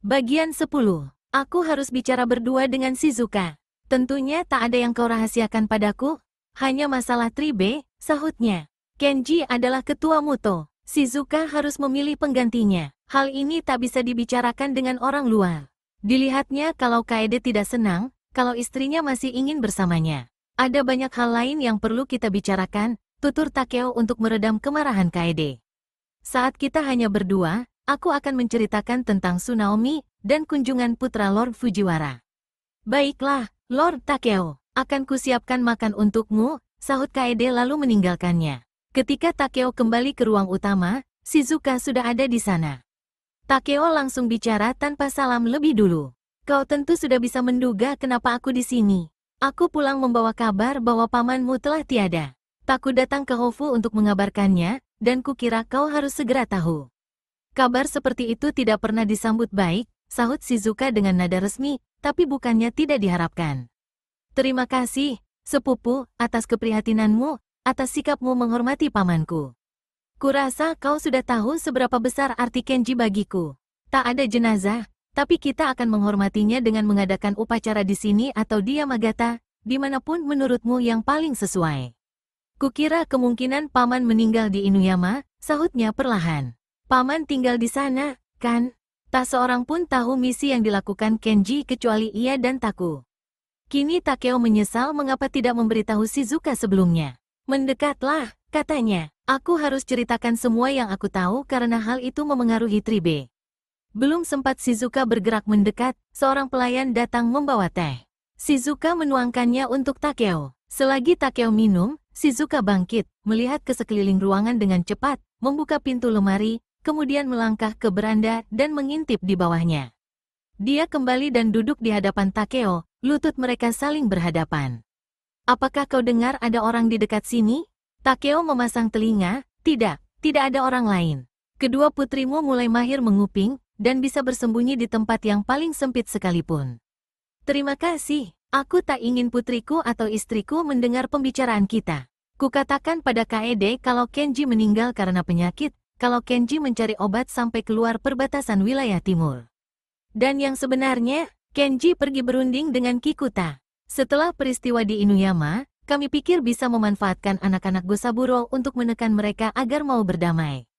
Bagian 10. Aku harus bicara berdua dengan Shizuka. Tentunya tak ada yang kau rahasiakan padaku. Hanya masalah Tribe, sahutnya. Kenji adalah ketua Muto. Shizuka harus memilih penggantinya. Hal ini tak bisa dibicarakan dengan orang luar. Dilihatnya kalau Kaede tidak senang, kalau istrinya masih ingin bersamanya. Ada banyak hal lain yang perlu kita bicarakan, tutur Takeo untuk meredam kemarahan Kaede. Saat kita hanya berdua, aku akan menceritakan tentang Tsunaomi dan kunjungan putra Lord Fujiwara. Baiklah, Lord Takeo, akan kusiapkan makan untukmu, sahut Kaede lalu meninggalkannya. Ketika Takeo kembali ke ruang utama, Shizuka sudah ada di sana. Takeo langsung bicara tanpa salam lebih dulu. Kau tentu sudah bisa menduga kenapa aku di sini. Aku pulang membawa kabar bahwa pamanmu telah tiada. Takku datang ke Hofu untuk mengabarkannya, dan kukira kau harus segera tahu. Kabar seperti itu tidak pernah disambut baik, sahut Shizuka dengan nada resmi, tapi bukannya tidak diharapkan. Terima kasih, sepupu, atas keprihatinanmu, atas sikapmu menghormati pamanku. Kurasa kau sudah tahu seberapa besar arti Kenji bagiku. Tak ada jenazah, tapi kita akan menghormatinya dengan mengadakan upacara di sini atau di Yamagata, dimanapun menurutmu yang paling sesuai. Kukira kemungkinan paman meninggal di Inuyama, sahutnya perlahan. Paman tinggal di sana, kan? Tak seorang pun tahu misi yang dilakukan Kenji kecuali ia dan Taku. Kini Takeo menyesal mengapa tidak memberitahu Shizuka sebelumnya. Mendekatlah, katanya. Aku harus ceritakan semua yang aku tahu karena hal itu memengaruhi Tribe. Belum sempat Shizuka bergerak mendekat, seorang pelayan datang membawa teh. Shizuka menuangkannya untuk Takeo. Selagi Takeo minum, Shizuka bangkit, melihat ke sekeliling ruangan dengan cepat, membuka pintu lemari, kemudian melangkah ke beranda dan mengintip di bawahnya. Dia kembali dan duduk di hadapan Takeo, lutut mereka saling berhadapan. Apakah kau dengar ada orang di dekat sini? Takeo memasang telinga, tidak ada orang lain. Kedua putrimu mulai mahir menguping, dan bisa bersembunyi di tempat yang paling sempit sekalipun. Terima kasih, aku tak ingin putriku atau istriku mendengar pembicaraan kita. Kukatakan pada Kaede kalau Kenji meninggal karena penyakit, kalau Kenji mencari obat sampai keluar perbatasan wilayah timur. Dan yang sebenarnya, Kenji pergi berunding dengan Kikuta. Setelah peristiwa di Inuyama, kami pikir bisa memanfaatkan anak-anak Gosaburo untuk menekan mereka agar mau berdamai.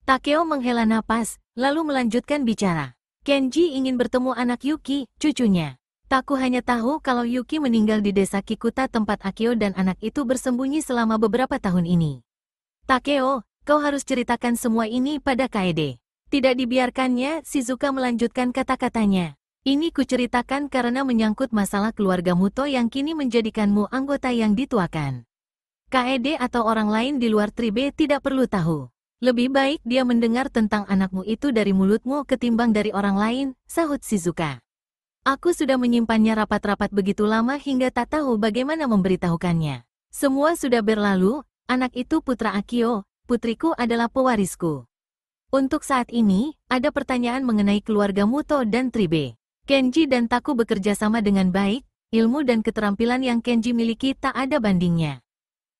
Takeo menghela napas, lalu melanjutkan bicara. Kenji ingin bertemu anak Yuki, cucunya. Taku hanya tahu kalau Yuki meninggal di desa Kikuta tempat Akio dan anak itu bersembunyi selama beberapa tahun ini. Takeo, kau harus ceritakan semua ini pada Kaede. Tidak dibiarkannya, Shizuka melanjutkan kata-katanya. Ini kuceritakan karena menyangkut masalah keluarga Muto yang kini menjadikanmu anggota yang dituakan. Kaede atau orang lain di luar Tribe tidak perlu tahu. Lebih baik dia mendengar tentang anakmu itu dari mulutmu ketimbang dari orang lain, sahut Shizuka. Aku sudah menyimpannya rapat-rapat begitu lama hingga tak tahu bagaimana memberitahukannya. Semua sudah berlalu, anak itu putra Akio, putriku adalah pewarisku. Untuk saat ini, ada pertanyaan mengenai keluarga Muto dan Tribe. Kenji dan Taku bekerja sama dengan baik, ilmu dan keterampilan yang Kenji miliki tak ada bandingnya.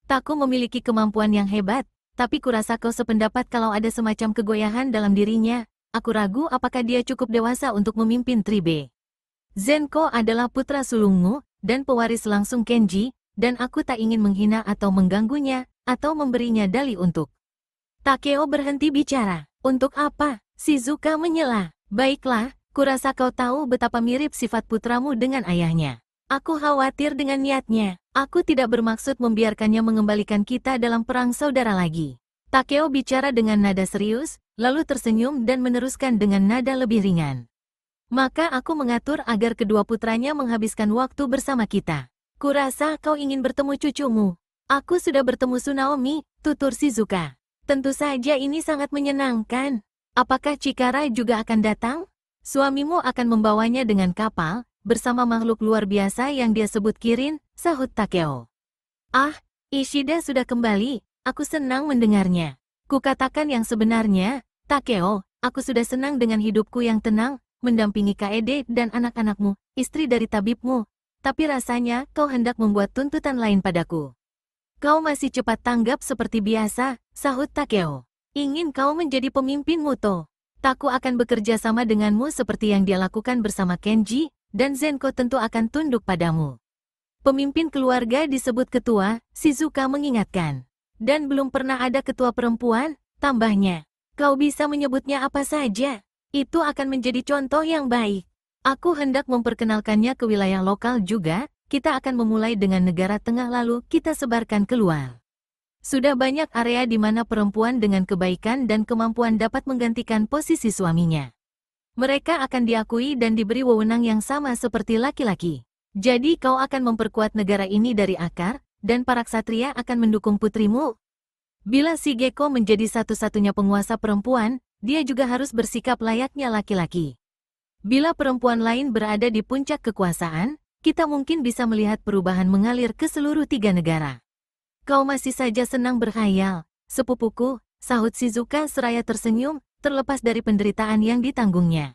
Taku memiliki kemampuan yang hebat, tapi kurasa kau sependapat kalau ada semacam kegoyahan dalam dirinya. Aku ragu apakah dia cukup dewasa untuk memimpin Tribe. Zenko adalah putra sulungmu, dan pewaris langsung Kenji, dan aku tak ingin menghina atau mengganggunya, atau memberinya dalih untuk. Takeo berhenti bicara. Untuk apa? Shizuka menyela. Baiklah, kurasa kau tahu betapa mirip sifat putramu dengan ayahnya. Aku khawatir dengan niatnya. Aku tidak bermaksud membiarkannya mengembalikan kita dalam perang saudara lagi. Takeo bicara dengan nada serius, lalu tersenyum dan meneruskan dengan nada lebih ringan. Maka aku mengatur agar kedua putranya menghabiskan waktu bersama kita. Kurasa kau ingin bertemu cucumu. Aku sudah bertemu Tsunaomi, tutur Shizuka. Tentu saja ini sangat menyenangkan. Apakah Chikara juga akan datang? Suamimu akan membawanya dengan kapal, bersama makhluk luar biasa yang dia sebut Kirin, sahut Takeo. Ah, Ishida sudah kembali, aku senang mendengarnya. Kukatakan yang sebenarnya, Takeo, aku sudah senang dengan hidupku yang tenang, mendampingi Kaede dan anak-anakmu, istri dari tabibmu. Tapi rasanya kau hendak membuat tuntutan lain padaku. Kau masih cepat tanggap seperti biasa, sahut Takeo. Ingin kau menjadi pemimpin Muto. Taku akan bekerja sama denganmu seperti yang dia lakukan bersama Kenji, dan Zenko tentu akan tunduk padamu. Pemimpin keluarga disebut ketua, Shizuka mengingatkan. Dan belum pernah ada ketua perempuan, tambahnya. Kau bisa menyebutnya apa saja. Itu akan menjadi contoh yang baik. Aku hendak memperkenalkannya ke wilayah lokal juga, kita akan memulai dengan negara tengah lalu kita sebarkan keluar. Sudah banyak area di mana perempuan dengan kebaikan dan kemampuan dapat menggantikan posisi suaminya. Mereka akan diakui dan diberi wewenang yang sama seperti laki-laki. Jadi kau akan memperkuat negara ini dari akar, dan para ksatria akan mendukung putrimu. Bila Shigeko menjadi satu-satunya penguasa perempuan, dia juga harus bersikap layaknya laki-laki. Bila perempuan lain berada di puncak kekuasaan, kita mungkin bisa melihat perubahan mengalir ke seluruh 3 negara. Kau masih saja senang berkhayal, sepupuku, sahut Shizuka seraya tersenyum, terlepas dari penderitaan yang ditanggungnya.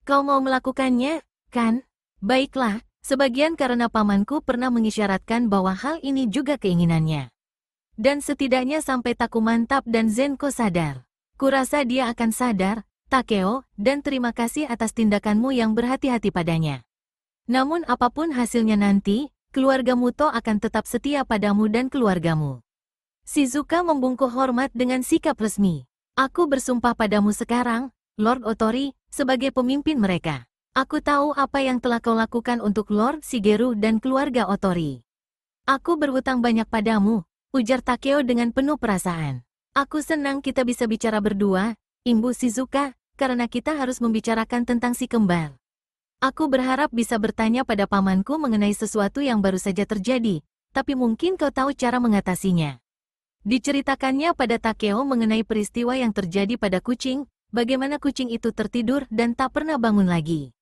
Kau mau melakukannya, kan? Baiklah, sebagian karena pamanku pernah mengisyaratkan bahwa hal ini juga keinginannya. Dan setidaknya sampai Taku mantap dan Zenko sadar. Kurasa dia akan sadar, Takeo, dan terima kasih atas tindakanmu yang berhati-hati padanya. Namun apapun hasilnya nanti, keluarga Muto akan tetap setia padamu dan keluargamu. Shizuka membungkuk hormat dengan sikap resmi. Aku bersumpah padamu sekarang, Lord Otori, sebagai pemimpin mereka. Aku tahu apa yang telah kau lakukan untuk Lord Shigeru dan keluarga Otori. Aku berhutang banyak padamu, ujar Takeo dengan penuh perasaan. Aku senang kita bisa bicara berdua, imbu Shizuka, karena kita harus membicarakan tentang si kembar. Aku berharap bisa bertanya pada pamanku mengenai sesuatu yang baru saja terjadi, tapi mungkin kau tahu cara mengatasinya. Diceritakannya pada Takeo mengenai peristiwa yang terjadi pada kucing, bagaimana kucing itu tertidur dan tak pernah bangun lagi.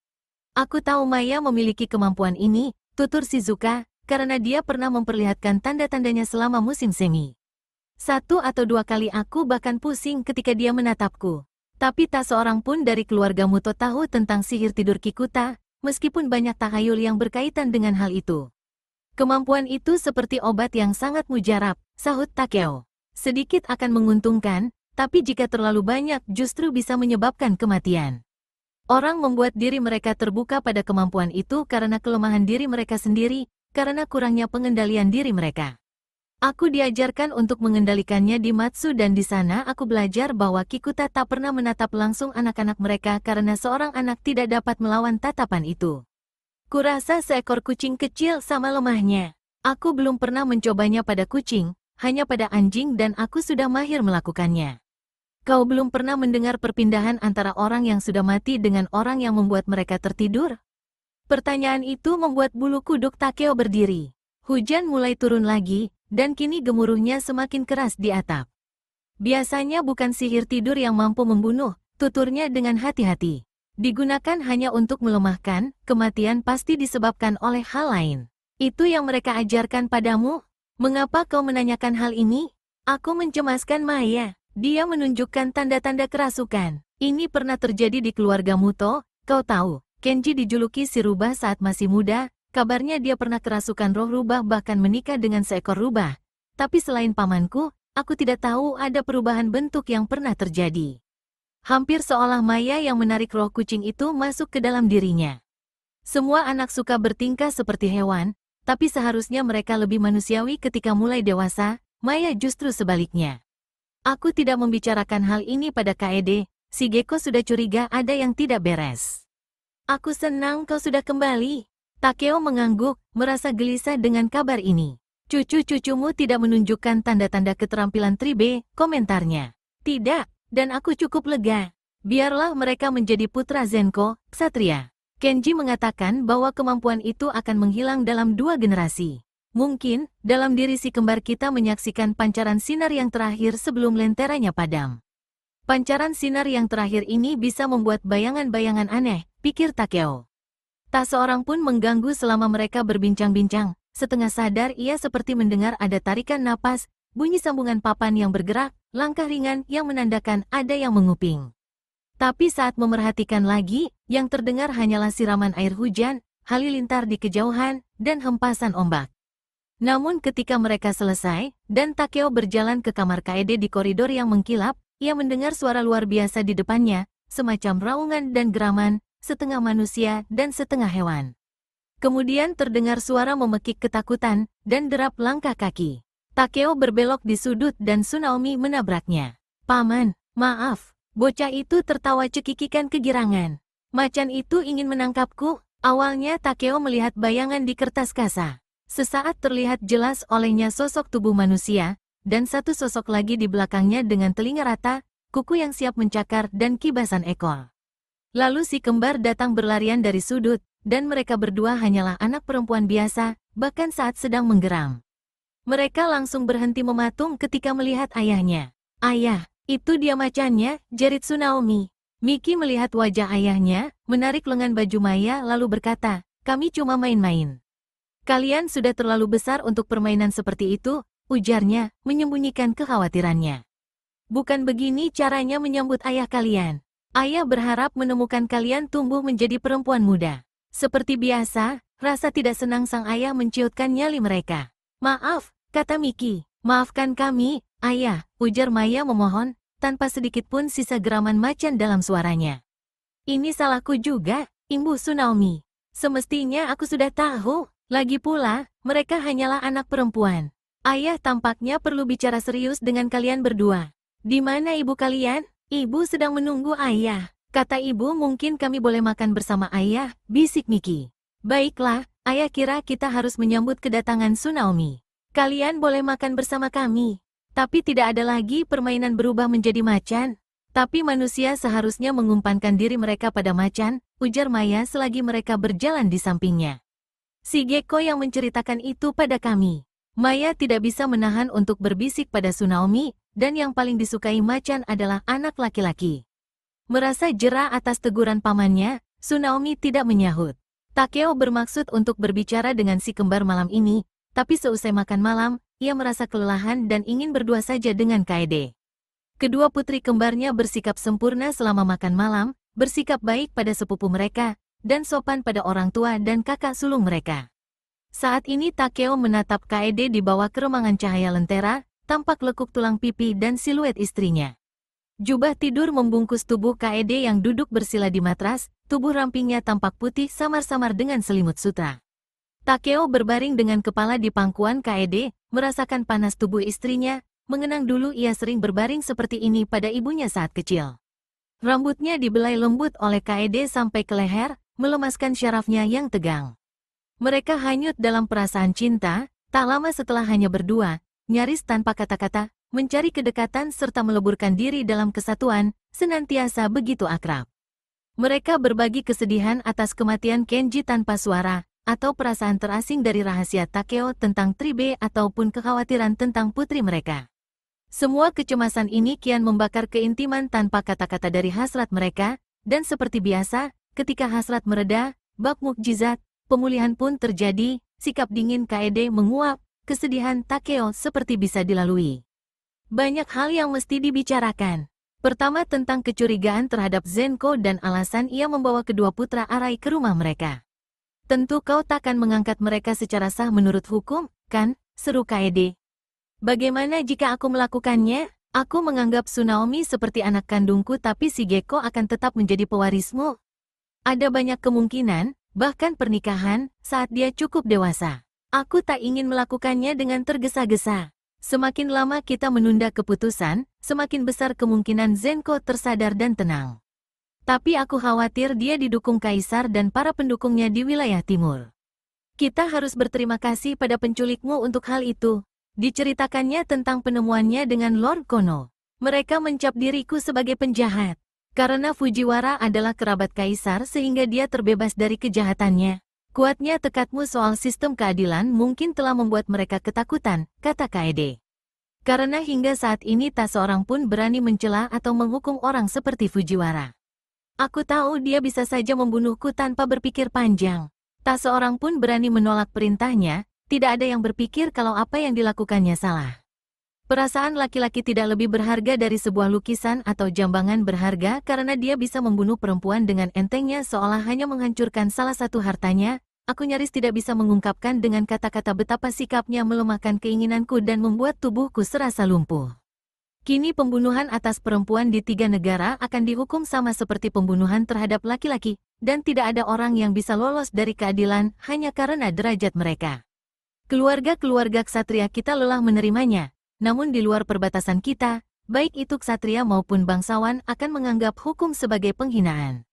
Aku tahu Maya memiliki kemampuan ini, tutur Shizuka, karena dia pernah memperlihatkan tanda-tandanya selama musim semi. 1 atau 2 kali aku bahkan pusing ketika dia menatapku. Tapi tak seorang pun dari keluarga Muto tahu tentang sihir tidur Kikuta, meskipun banyak takhayul yang berkaitan dengan hal itu. Kemampuan itu seperti obat yang sangat mujarab, sahut Takeo. Sedikit akan menguntungkan, tapi jika terlalu banyak justru bisa menyebabkan kematian. Orang membuat diri mereka terbuka pada kemampuan itu karena kelemahan diri mereka sendiri, karena kurangnya pengendalian diri mereka. Aku diajarkan untuk mengendalikannya di Matsu dan di sana aku belajar bahwa Kikuta tak pernah menatap langsung anak-anak mereka karena seorang anak tidak dapat melawan tatapan itu. Kurasa seekor kucing kecil sama lemahnya. Aku belum pernah mencobanya pada kucing, hanya pada anjing dan aku sudah mahir melakukannya. Kau belum pernah mendengar perpindahan antara orang yang sudah mati dengan orang yang membuat mereka tertidur? Pertanyaan itu membuat bulu kuduk Takeo berdiri. Hujan mulai turun lagi, dan kini gemuruhnya semakin keras di atap. Biasanya bukan sihir tidur yang mampu membunuh, tuturnya dengan hati-hati. Digunakan hanya untuk melemahkan, kematian pasti disebabkan oleh hal lain. Itu yang mereka ajarkan padamu? Mengapa kau menanyakan hal ini? Aku mencemaskan Maya. Dia menunjukkan tanda-tanda kerasukan. Ini pernah terjadi di keluarga Muto, kau tahu. Kenji dijuluki si rubah saat masih muda. Kabarnya dia pernah kerasukan roh rubah bahkan menikah dengan seekor rubah. Tapi selain pamanku, aku tidak tahu ada perubahan bentuk yang pernah terjadi. Hampir seolah Maya yang menarik roh kucing itu masuk ke dalam dirinya. Semua anak suka bertingkah seperti hewan, tapi seharusnya mereka lebih manusiawi ketika mulai dewasa, Maya justru sebaliknya. Aku tidak membicarakan hal ini pada Kaede, Shigeko sudah curiga ada yang tidak beres. Aku senang kau sudah kembali. Takeo mengangguk, merasa gelisah dengan kabar ini. Cucu-cucumu tidak menunjukkan tanda-tanda keterampilan Tribe, komentarnya. Tidak, dan aku cukup lega. Biarlah mereka menjadi putra Zenko, ksatria. Kenji mengatakan bahwa kemampuan itu akan menghilang dalam 2 generasi. Mungkin, dalam diri si kembar kita menyaksikan pancaran sinar yang terakhir sebelum lenteranya padam. Pancaran sinar yang terakhir ini bisa membuat bayangan-bayangan aneh, pikir Takeo. Tak seorang pun mengganggu selama mereka berbincang-bincang. Setengah sadar ia seperti mendengar ada tarikan napas, bunyi sambungan papan yang bergerak, langkah ringan yang menandakan ada yang menguping. Tapi saat memerhatikan lagi, yang terdengar hanyalah siraman air hujan, halilintar di kejauhan, dan hempasan ombak. Namun ketika mereka selesai, dan Takeo berjalan ke kamar Kaede di koridor yang mengkilap, ia mendengar suara luar biasa di depannya, semacam raungan dan geraman, setengah manusia dan setengah hewan. Kemudian terdengar suara memekik ketakutan, dan derap langkah kaki. Takeo berbelok di sudut dan Tsunaomi menabraknya. "Paman, maaf." Bocah itu tertawa cekikikan kegirangan. "Macan itu ingin menangkapku." Awalnya Takeo melihat bayangan di kertas kasa. Sesaat terlihat jelas olehnya sosok tubuh manusia, dan satu sosok lagi di belakangnya dengan telinga rata, kuku yang siap mencakar dan kibasan ekor. Lalu si kembar datang berlarian dari sudut, dan mereka berdua hanyalah anak perempuan biasa, bahkan saat sedang menggeram. Mereka langsung berhenti mematung ketika melihat ayahnya. "Ayah, itu dia macannya," jerit Tsunaomi. Miki melihat wajah ayahnya, menarik lengan baju Maya lalu berkata, "Kami cuma main-main." "Kalian sudah terlalu besar untuk permainan seperti itu," ujarnya, menyembunyikan kekhawatirannya. "Bukan begini caranya menyambut ayah kalian. Ayah berharap menemukan kalian tumbuh menjadi perempuan muda." Seperti biasa, rasa tidak senang sang ayah menciutkan nyali mereka. "Maaf," kata Miki. "Maafkan kami, ayah," ujar Maya memohon, tanpa sedikit pun sisa geraman macan dalam suaranya. "Ini salahku juga," imbuh Tsunaomi. "Semestinya aku sudah tahu. Lagi pula, mereka hanyalah anak perempuan. Ayah tampaknya perlu bicara serius dengan kalian berdua." "Di mana ibu kalian?" "Ibu sedang menunggu ayah," kata ibu. "Mungkin kami boleh makan bersama ayah," bisik Miki. "Baiklah, ayah kira kita harus menyambut kedatangan Tsunaomi. Kalian boleh makan bersama kami." "Tapi tidak ada lagi permainan berubah menjadi macan. Tapi manusia seharusnya mengumpankan diri mereka pada macan," ujar Maya selagi mereka berjalan di sampingnya. "Si Gecko yang menceritakan itu pada kami." Maya tidak bisa menahan untuk berbisik pada Tsunaomi, dan yang paling disukai macan adalah anak laki-laki. Merasa jera atas teguran pamannya, Tsunaomi tidak menyahut. Takeo bermaksud untuk berbicara dengan si kembar malam ini, tapi seusai makan malam, ia merasa kelelahan dan ingin berdua saja dengan Kaede. Kedua putri kembarnya bersikap sempurna selama makan malam, bersikap baik pada sepupu mereka, dan sopan pada orang tua dan kakak sulung mereka. Saat ini Takeo menatap Kaede di bawah keremangan cahaya lentera, tampak lekuk tulang pipi dan siluet istrinya. Jubah tidur membungkus tubuh Kaede yang duduk bersila di matras, tubuh rampingnya tampak putih samar-samar dengan selimut sutra. Takeo berbaring dengan kepala di pangkuan Kaede, merasakan panas tubuh istrinya, mengenang dulu ia sering berbaring seperti ini pada ibunya saat kecil. Rambutnya dibelai lembut oleh Kaede sampai ke leher, melemaskan syarafnya yang tegang. Mereka hanyut dalam perasaan cinta, tak lama setelah hanya berdua, nyaris tanpa kata-kata, mencari kedekatan serta meleburkan diri dalam kesatuan, senantiasa begitu akrab. Mereka berbagi kesedihan atas kematian Kenji tanpa suara, atau perasaan terasing dari rahasia Takeo tentang Tribe ataupun kekhawatiran tentang putri mereka. Semua kecemasan ini kian membakar keintiman tanpa kata-kata dari hasrat mereka, dan seperti biasa, ketika hasrat mereda, bak mukjizat, pemulihan pun terjadi, sikap dingin Kaede menguap, kesedihan Takeo seperti bisa dilalui. Banyak hal yang mesti dibicarakan. Pertama tentang kecurigaan terhadap Zenko dan alasan ia membawa kedua putra Arai ke rumah mereka. "Tentu kau takkan mengangkat mereka secara sah menurut hukum, kan?" seru Kaede. "Bagaimana jika aku melakukannya? Aku menganggap Tsunaomi seperti anak kandungku tapi si Gecko akan tetap menjadi pewarismu. Ada banyak kemungkinan, bahkan pernikahan, saat dia cukup dewasa. Aku tak ingin melakukannya dengan tergesa-gesa. Semakin lama kita menunda keputusan, semakin besar kemungkinan Zenko tersadar dan tenang. Tapi aku khawatir dia didukung kaisar dan para pendukungnya di wilayah timur. Kita harus berterima kasih pada penculikmu untuk hal itu." Diceritakannya tentang penemuannya dengan Lord Kono. "Mereka mencap diriku sebagai penjahat. Karena Fujiwara adalah kerabat kaisar sehingga dia terbebas dari kejahatannya. Kuatnya tekadmu soal sistem keadilan mungkin telah membuat mereka ketakutan," kata Kaede. "Karena hingga saat ini tak seorang pun berani mencela atau menghukum orang seperti Fujiwara. Aku tahu dia bisa saja membunuhku tanpa berpikir panjang. Tak seorang pun berani menolak perintahnya, tidak ada yang berpikir kalau apa yang dilakukannya salah. Perasaan laki-laki tidak lebih berharga dari sebuah lukisan atau jambangan berharga karena dia bisa membunuh perempuan dengan entengnya seolah hanya menghancurkan salah satu hartanya. Aku nyaris tidak bisa mengungkapkan dengan kata-kata betapa sikapnya melemahkan keinginanku dan membuat tubuhku serasa lumpuh." Kini pembunuhan atas perempuan di 3 negara akan dihukum sama seperti pembunuhan terhadap laki-laki, dan tidak ada orang yang bisa lolos dari keadilan hanya karena derajat mereka. Keluarga-keluarga ksatria kita lelah menerimanya, namun di luar perbatasan kita, baik itu ksatria maupun bangsawan akan menganggap hukum sebagai penghinaan.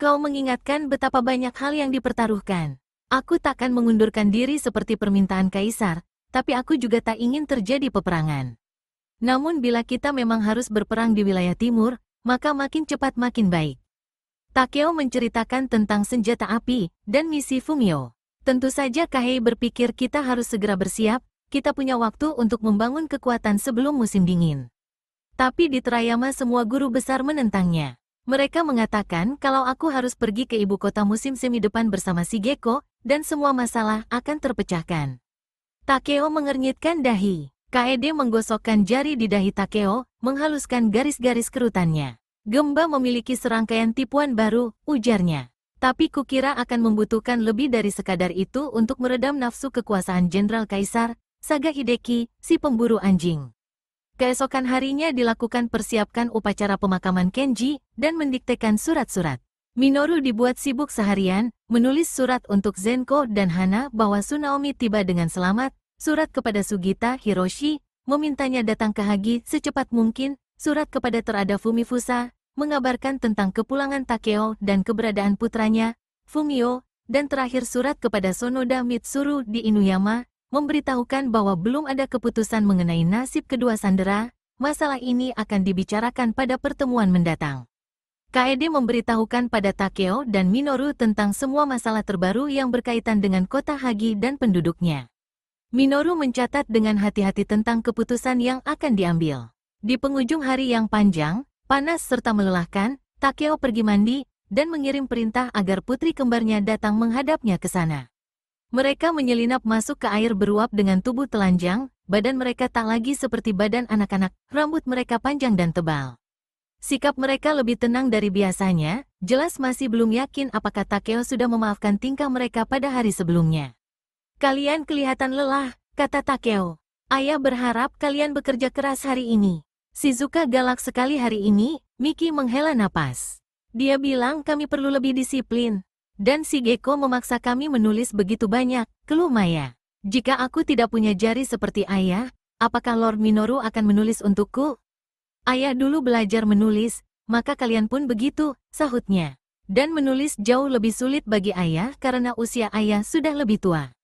Kau mengingatkan betapa banyak hal yang dipertaruhkan. Aku takkan mengundurkan diri seperti permintaan kaisar, tapi aku juga tak ingin terjadi peperangan. Namun bila kita memang harus berperang di wilayah timur, maka makin cepat makin baik. Takeo menceritakan tentang senjata api dan misi Fumio. Tentu saja Kahei berpikir kita harus segera bersiap, kita punya waktu untuk membangun kekuatan sebelum musim dingin. Tapi di Terayama semua guru besar menentangnya. Mereka mengatakan kalau aku harus pergi ke ibu kota musim semi depan bersama Shigeko, dan semua masalah akan terpecahkan. Takeo mengernyitkan dahi. Kaede menggosokkan jari di dahi Takeo, menghaluskan garis-garis kerutannya. Gemba memiliki serangkaian tipuan baru, ujarnya. Tapi kukira akan membutuhkan lebih dari sekadar itu untuk meredam nafsu kekuasaan Jenderal Kaisar, Saga Hideki, si pemburu anjing. Keesokan harinya dilakukan persiapkan upacara pemakaman Kenji, dan mendiktekan surat-surat. Minoru dibuat sibuk seharian, menulis surat untuk Zenko dan Hana bahwa Tsunaomi tiba dengan selamat, surat kepada Sugita Hiroshi, memintanya datang ke Hagi secepat mungkin, surat kepada terada Fumifusa, mengabarkan tentang kepulangan Takeo dan keberadaan putranya, Fumio, dan terakhir surat kepada Sonoda Mitsuru di Inuyama, memberitahukan bahwa belum ada keputusan mengenai nasib kedua sandera, masalah ini akan dibicarakan pada pertemuan mendatang. Kaede memberitahukan pada Takeo dan Minoru tentang semua masalah terbaru yang berkaitan dengan kota Hagi dan penduduknya. Minoru mencatat dengan hati-hati tentang keputusan yang akan diambil. Di penghujung hari yang panjang, panas serta melelahkan, Takeo pergi mandi, dan mengirim perintah agar putri kembarnya datang menghadapnya ke sana. Mereka menyelinap masuk ke air beruap dengan tubuh telanjang, badan mereka tak lagi seperti badan anak-anak, rambut mereka panjang dan tebal. Sikap mereka lebih tenang dari biasanya, jelas masih belum yakin apakah Takeo sudah memaafkan tingkah mereka pada hari sebelumnya. Kalian kelihatan lelah, kata Takeo. Ayah berharap kalian bekerja keras hari ini. Shizuka galak sekali hari ini, Miki menghela napas. Dia bilang kami perlu lebih disiplin. Dan Shigeko memaksa kami menulis begitu banyak, keluh Maya. Jika aku tidak punya jari seperti ayah, apakah Lord Minoru akan menulis untukku? Ayah dulu belajar menulis, maka kalian pun begitu, sahutnya. Dan menulis jauh lebih sulit bagi ayah karena usia ayah sudah lebih tua.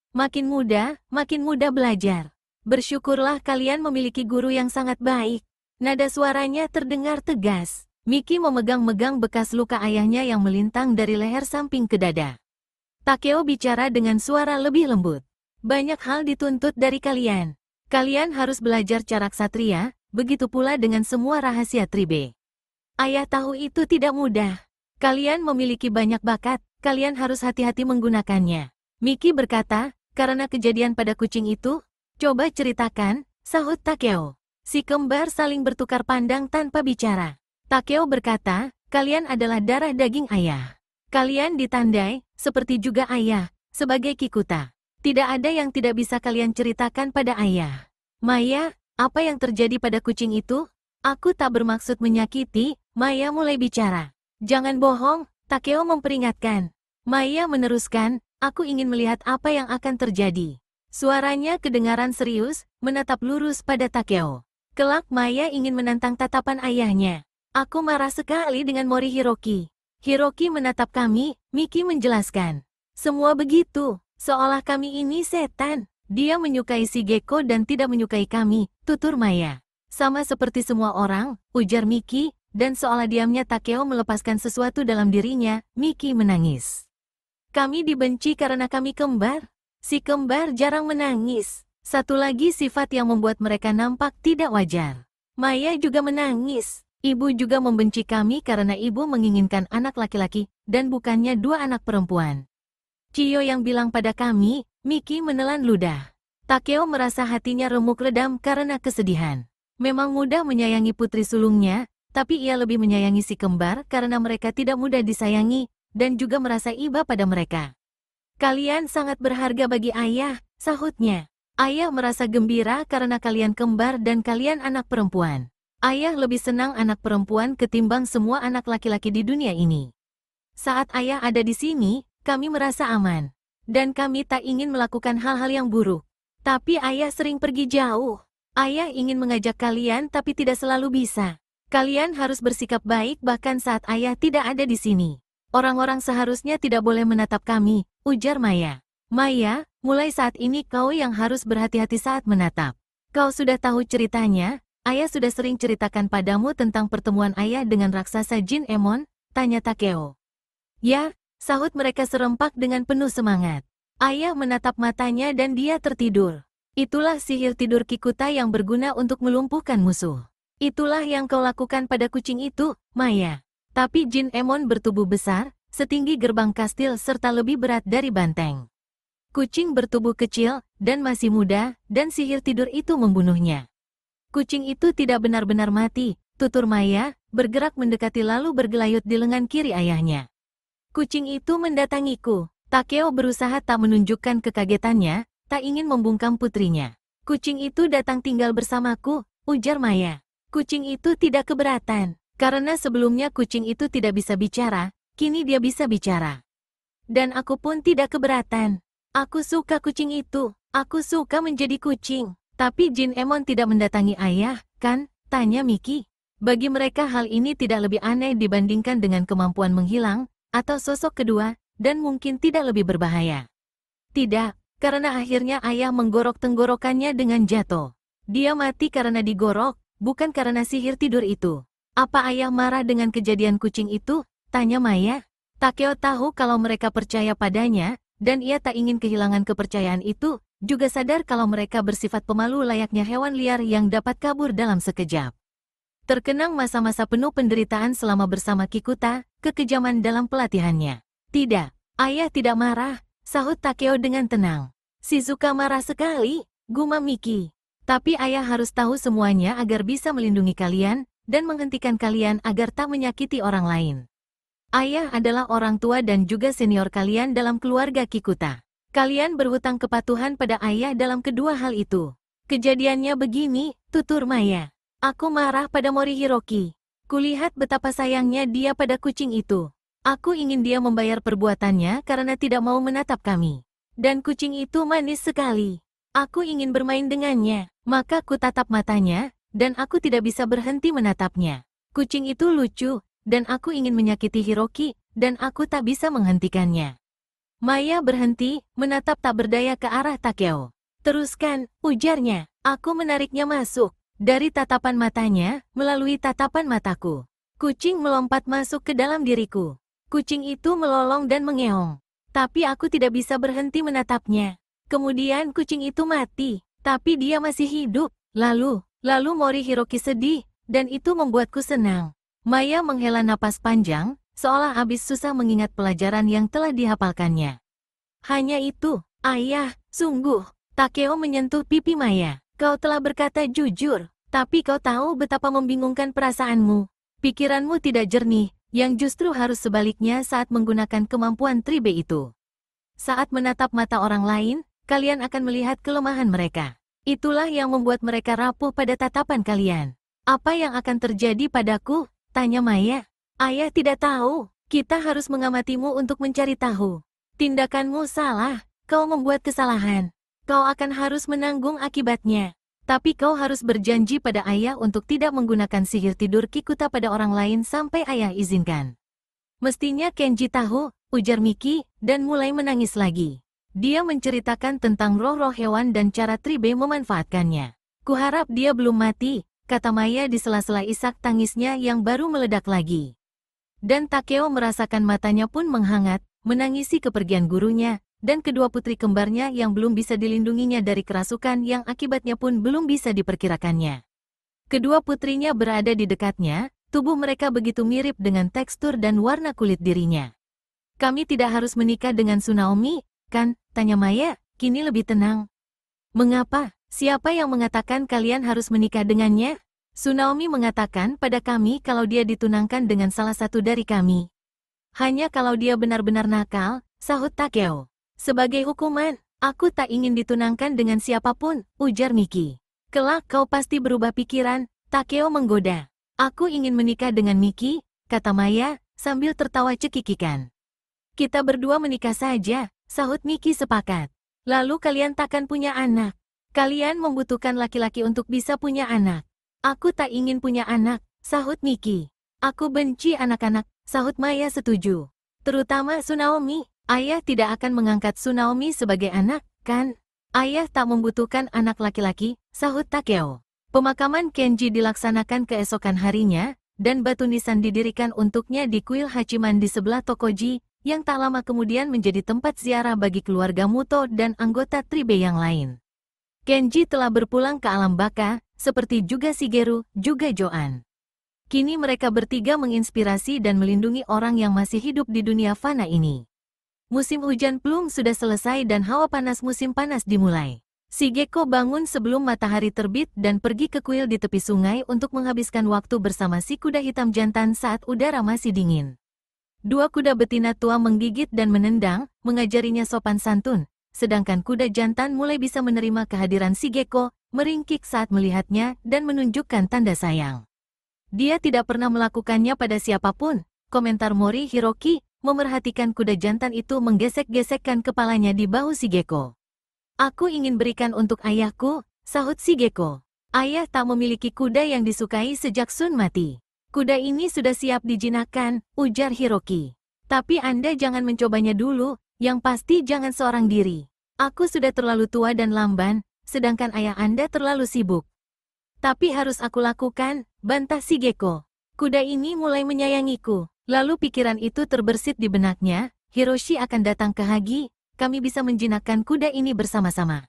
Makin muda belajar. Bersyukurlah kalian memiliki guru yang sangat baik. Nada suaranya terdengar tegas. Miki memegang-megang bekas luka ayahnya yang melintang dari leher samping ke dada. Takeo bicara dengan suara lebih lembut. Banyak hal dituntut dari kalian. Kalian harus belajar cara ksatria, begitu pula dengan semua rahasia Tribe. Ayah tahu itu tidak mudah. Kalian memiliki banyak bakat, kalian harus hati-hati menggunakannya. Miki berkata, karena kejadian pada kucing itu, coba ceritakan, sahut Takeo. Si kembar saling bertukar pandang tanpa bicara. Takeo berkata, kalian adalah darah daging ayah. Kalian ditandai, seperti juga ayah, sebagai Kikuta. Tidak ada yang tidak bisa kalian ceritakan pada ayah. Maya, apa yang terjadi pada kucing itu? Aku tak bermaksud menyakiti, Maya mulai bicara. Jangan bohong, Takeo memperingatkan. Maya meneruskan, aku ingin melihat apa yang akan terjadi. Suaranya kedengaran serius, menatap lurus pada Takeo. Kelak Maya ingin menantang tatapan ayahnya. Aku marah sekali dengan Mori Hiroki. Hiroki menatap kami, Miki menjelaskan. Semua begitu, seolah kami ini setan. Dia menyukai Shigeko dan tidak menyukai kami, tutur Maya. Sama seperti semua orang, ujar Miki, dan seolah diamnya Takeo melepaskan sesuatu dalam dirinya, Miki menangis. Kami dibenci karena kami kembar. Si kembar jarang menangis. Satu lagi sifat yang membuat mereka nampak tidak wajar. Maya juga menangis. Ibu juga membenci kami karena ibu menginginkan anak laki-laki, dan bukannya 2 anak perempuan. Chiyo yang bilang pada kami, Miki menelan ludah. Takeo merasa hatinya remuk redam karena kesedihan. Memang mudah menyayangi putri sulungnya, tapi ia lebih menyayangi si kembar karena mereka tidak mudah disayangi, dan juga merasa iba pada mereka. Kalian sangat berharga bagi ayah, sahutnya. Ayah merasa gembira karena kalian kembar dan kalian anak perempuan. Ayah lebih senang anak perempuan ketimbang semua anak laki-laki di dunia ini. Saat ayah ada di sini, kami merasa aman. Dan kami tak ingin melakukan hal-hal yang buruk. Tapi ayah sering pergi jauh. Ayah ingin mengajak kalian tapi tidak selalu bisa. Kalian harus bersikap baik bahkan saat ayah tidak ada di sini. Orang-orang seharusnya tidak boleh menatap kami, ujar Maya. Maya, mulai saat ini kau yang harus berhati-hati saat menatap. Kau sudah tahu ceritanya, ayah sudah sering ceritakan padamu tentang pertemuan ayah dengan raksasa Jin Emon, tanya Takeo. Ya, sahut mereka serempak dengan penuh semangat. Ayah menatap matanya dan dia tertidur. Itulah sihir tidur Kikuta yang berguna untuk melumpuhkan musuh. Itulah yang kau lakukan pada kucing itu, Maya. Tapi Jin Emon bertubuh besar, setinggi gerbang kastil serta lebih berat dari banteng. Kucing bertubuh kecil, dan masih muda, dan sihir tidur itu membunuhnya. Kucing itu tidak benar-benar mati, tutur Maya, bergerak mendekati lalu bergelayut di lengan kiri ayahnya. Kucing itu mendatangiku. Takeo berusaha tak menunjukkan kekagetannya, tak ingin membungkam putrinya. Kucing itu datang tinggal bersamaku, ujar Maya. Kucing itu tidak keberatan, karena sebelumnya kucing itu tidak bisa bicara, kini dia bisa bicara. Dan aku pun tidak keberatan. Aku suka kucing itu, aku suka menjadi kucing. Tapi Jin Emon tidak mendatangi ayah, kan? Tanya Miki. Bagi mereka hal ini tidak lebih aneh dibandingkan dengan kemampuan menghilang, atau sosok kedua, dan mungkin tidak lebih berbahaya. Tidak, karena akhirnya ayah menggorok tenggorokannya dengan jatuh. Dia mati karena digorok, bukan karena sihir tidur itu. Apa ayah marah dengan kejadian kucing itu? Tanya Maya. Takeo tahu kalau mereka percaya padanya, dan ia tak ingin kehilangan kepercayaan itu, juga sadar kalau mereka bersifat pemalu layaknya hewan liar yang dapat kabur dalam sekejap. Terkenang masa-masa penuh penderitaan selama bersama Kikuta, kekejaman dalam pelatihannya. Tidak, ayah tidak marah, sahut Takeo dengan tenang. Shizuka marah sekali, gumam Miki. Tapi ayah harus tahu semuanya agar bisa melindungi kalian, dan menghentikan kalian agar tak menyakiti orang lain. Ayah adalah orang tua dan juga senior kalian dalam keluarga Kikuta. Kalian berhutang kepatuhan pada ayah dalam kedua hal itu. Kejadiannya begini, tutur Maya. Aku marah pada Mori Hiroki. Kulihat betapa sayangnya dia pada kucing itu. Aku ingin dia membayar perbuatannya karena tidak mau menatap kami. Dan kucing itu manis sekali. Aku ingin bermain dengannya. Maka ku tatap matanya, dan aku tidak bisa berhenti menatapnya. Kucing itu lucu, dan aku ingin menyakiti Hiroki, dan aku tak bisa menghentikannya. Maya berhenti, menatap tak berdaya ke arah Takeo. Teruskan, ujarnya. Aku menariknya masuk. Dari tatapan matanya, melalui tatapan mataku. Kucing melompat masuk ke dalam diriku. Kucing itu melolong dan mengeong. Tapi aku tidak bisa berhenti menatapnya. Kemudian kucing itu mati, tapi dia masih hidup. Lalu Mori Hiroki sedih, dan itu membuatku senang. Maya menghela napas panjang, seolah habis susah mengingat pelajaran yang telah dihafalkannya. Hanya itu, ayah, sungguh. Takeo menyentuh pipi Maya. Kau telah berkata jujur, tapi kau tahu betapa membingungkan perasaanmu. Pikiranmu tidak jernih, yang justru harus sebaliknya saat menggunakan kemampuan Tribe itu. Saat menatap mata orang lain, kalian akan melihat kelemahan mereka. Itulah yang membuat mereka rapuh pada tatapan kalian. Apa yang akan terjadi padaku? Tanya Maya. Ayah tidak tahu, kita harus mengamatimu untuk mencari tahu. Tindakanmu salah, kau membuat kesalahan. Kau akan harus menanggung akibatnya. Tapi kau harus berjanji pada ayah untuk tidak menggunakan sihir tidur Kikuta pada orang lain sampai ayah izinkan. Mestinya Kenji tahu, ujar Miki, dan mulai menangis lagi. Dia menceritakan tentang roh-roh hewan dan cara Tribe memanfaatkannya. Kuharap dia belum mati, kata Maya di sela-sela isak tangisnya yang baru meledak lagi. Dan Takeo merasakan matanya pun menghangat, menangisi kepergian gurunya, dan kedua putri kembarnya yang belum bisa dilindunginya dari kerasukan yang akibatnya pun belum bisa diperkirakannya. Kedua putrinya berada di dekatnya, tubuh mereka begitu mirip dengan tekstur dan warna kulit dirinya. Kami tidak harus menikah dengan Tsunaomi, kan? Tanya Maya, kini lebih tenang. Mengapa? Siapa yang mengatakan kalian harus menikah dengannya? Tsunaomi mengatakan pada kami kalau dia ditunangkan dengan salah satu dari kami. Hanya kalau dia benar-benar nakal, sahut Takeo. Sebagai hukuman, Aku tak ingin ditunangkan dengan siapapun, ujar Miki. Kelak kau pasti berubah pikiran, Takeo menggoda. Aku ingin menikah dengan Miki, kata Maya, sambil tertawa cekikikan. Kita berdua menikah saja, sahut Miki sepakat. Lalu kalian takkan punya anak. Kalian membutuhkan laki-laki untuk bisa punya anak. Aku tak ingin punya anak, sahut Miki. Aku benci anak-anak, sahut Maya setuju. Terutama Tsunaomi, ayah tidak akan mengangkat Tsunaomi sebagai anak, kan? Ayah tak membutuhkan anak laki-laki, sahut Takeo. Pemakaman Kenji dilaksanakan keesokan harinya, dan batu nisan didirikan untuknya di kuil Hachiman di sebelah Tokoji, yang tak lama kemudian menjadi tempat ziarah bagi keluarga Muto dan anggota Tribe yang lain. Kenji telah berpulang ke alam baka, seperti juga Shigeru, juga Joan. Kini mereka bertiga menginspirasi dan melindungi orang yang masih hidup di dunia fana ini. Musim hujan plum sudah selesai dan hawa panas musim panas dimulai. Shigeko bangun sebelum matahari terbit dan pergi ke kuil di tepi sungai untuk menghabiskan waktu bersama si kuda hitam jantan saat udara masih dingin. Dua kuda betina tua menggigit dan menendang, mengajarinya sopan santun, sedangkan kuda jantan mulai bisa menerima kehadiran Shigeko, meringkik saat melihatnya dan menunjukkan tanda sayang. Dia tidak pernah melakukannya pada siapapun, komentar Mori Hiroki, memerhatikan kuda jantan itu menggesek-gesekkan kepalanya di bahu Shigeko. Aku ingin berikan untuk ayahku, sahut Shigeko. Ayah tak memiliki kuda yang disukai sejak Sun mati. Kuda ini sudah siap dijinakkan, ujar Hiroki. Tapi Anda jangan mencobanya dulu, yang pasti jangan seorang diri. Aku sudah terlalu tua dan lamban, sedangkan ayah Anda terlalu sibuk. Tapi harus aku lakukan, bantah Shigeko. Kuda ini mulai menyayangiku. Lalu pikiran itu terbersit di benaknya, Hiroshi akan datang ke Hagi, kami bisa menjinakkan kuda ini bersama-sama.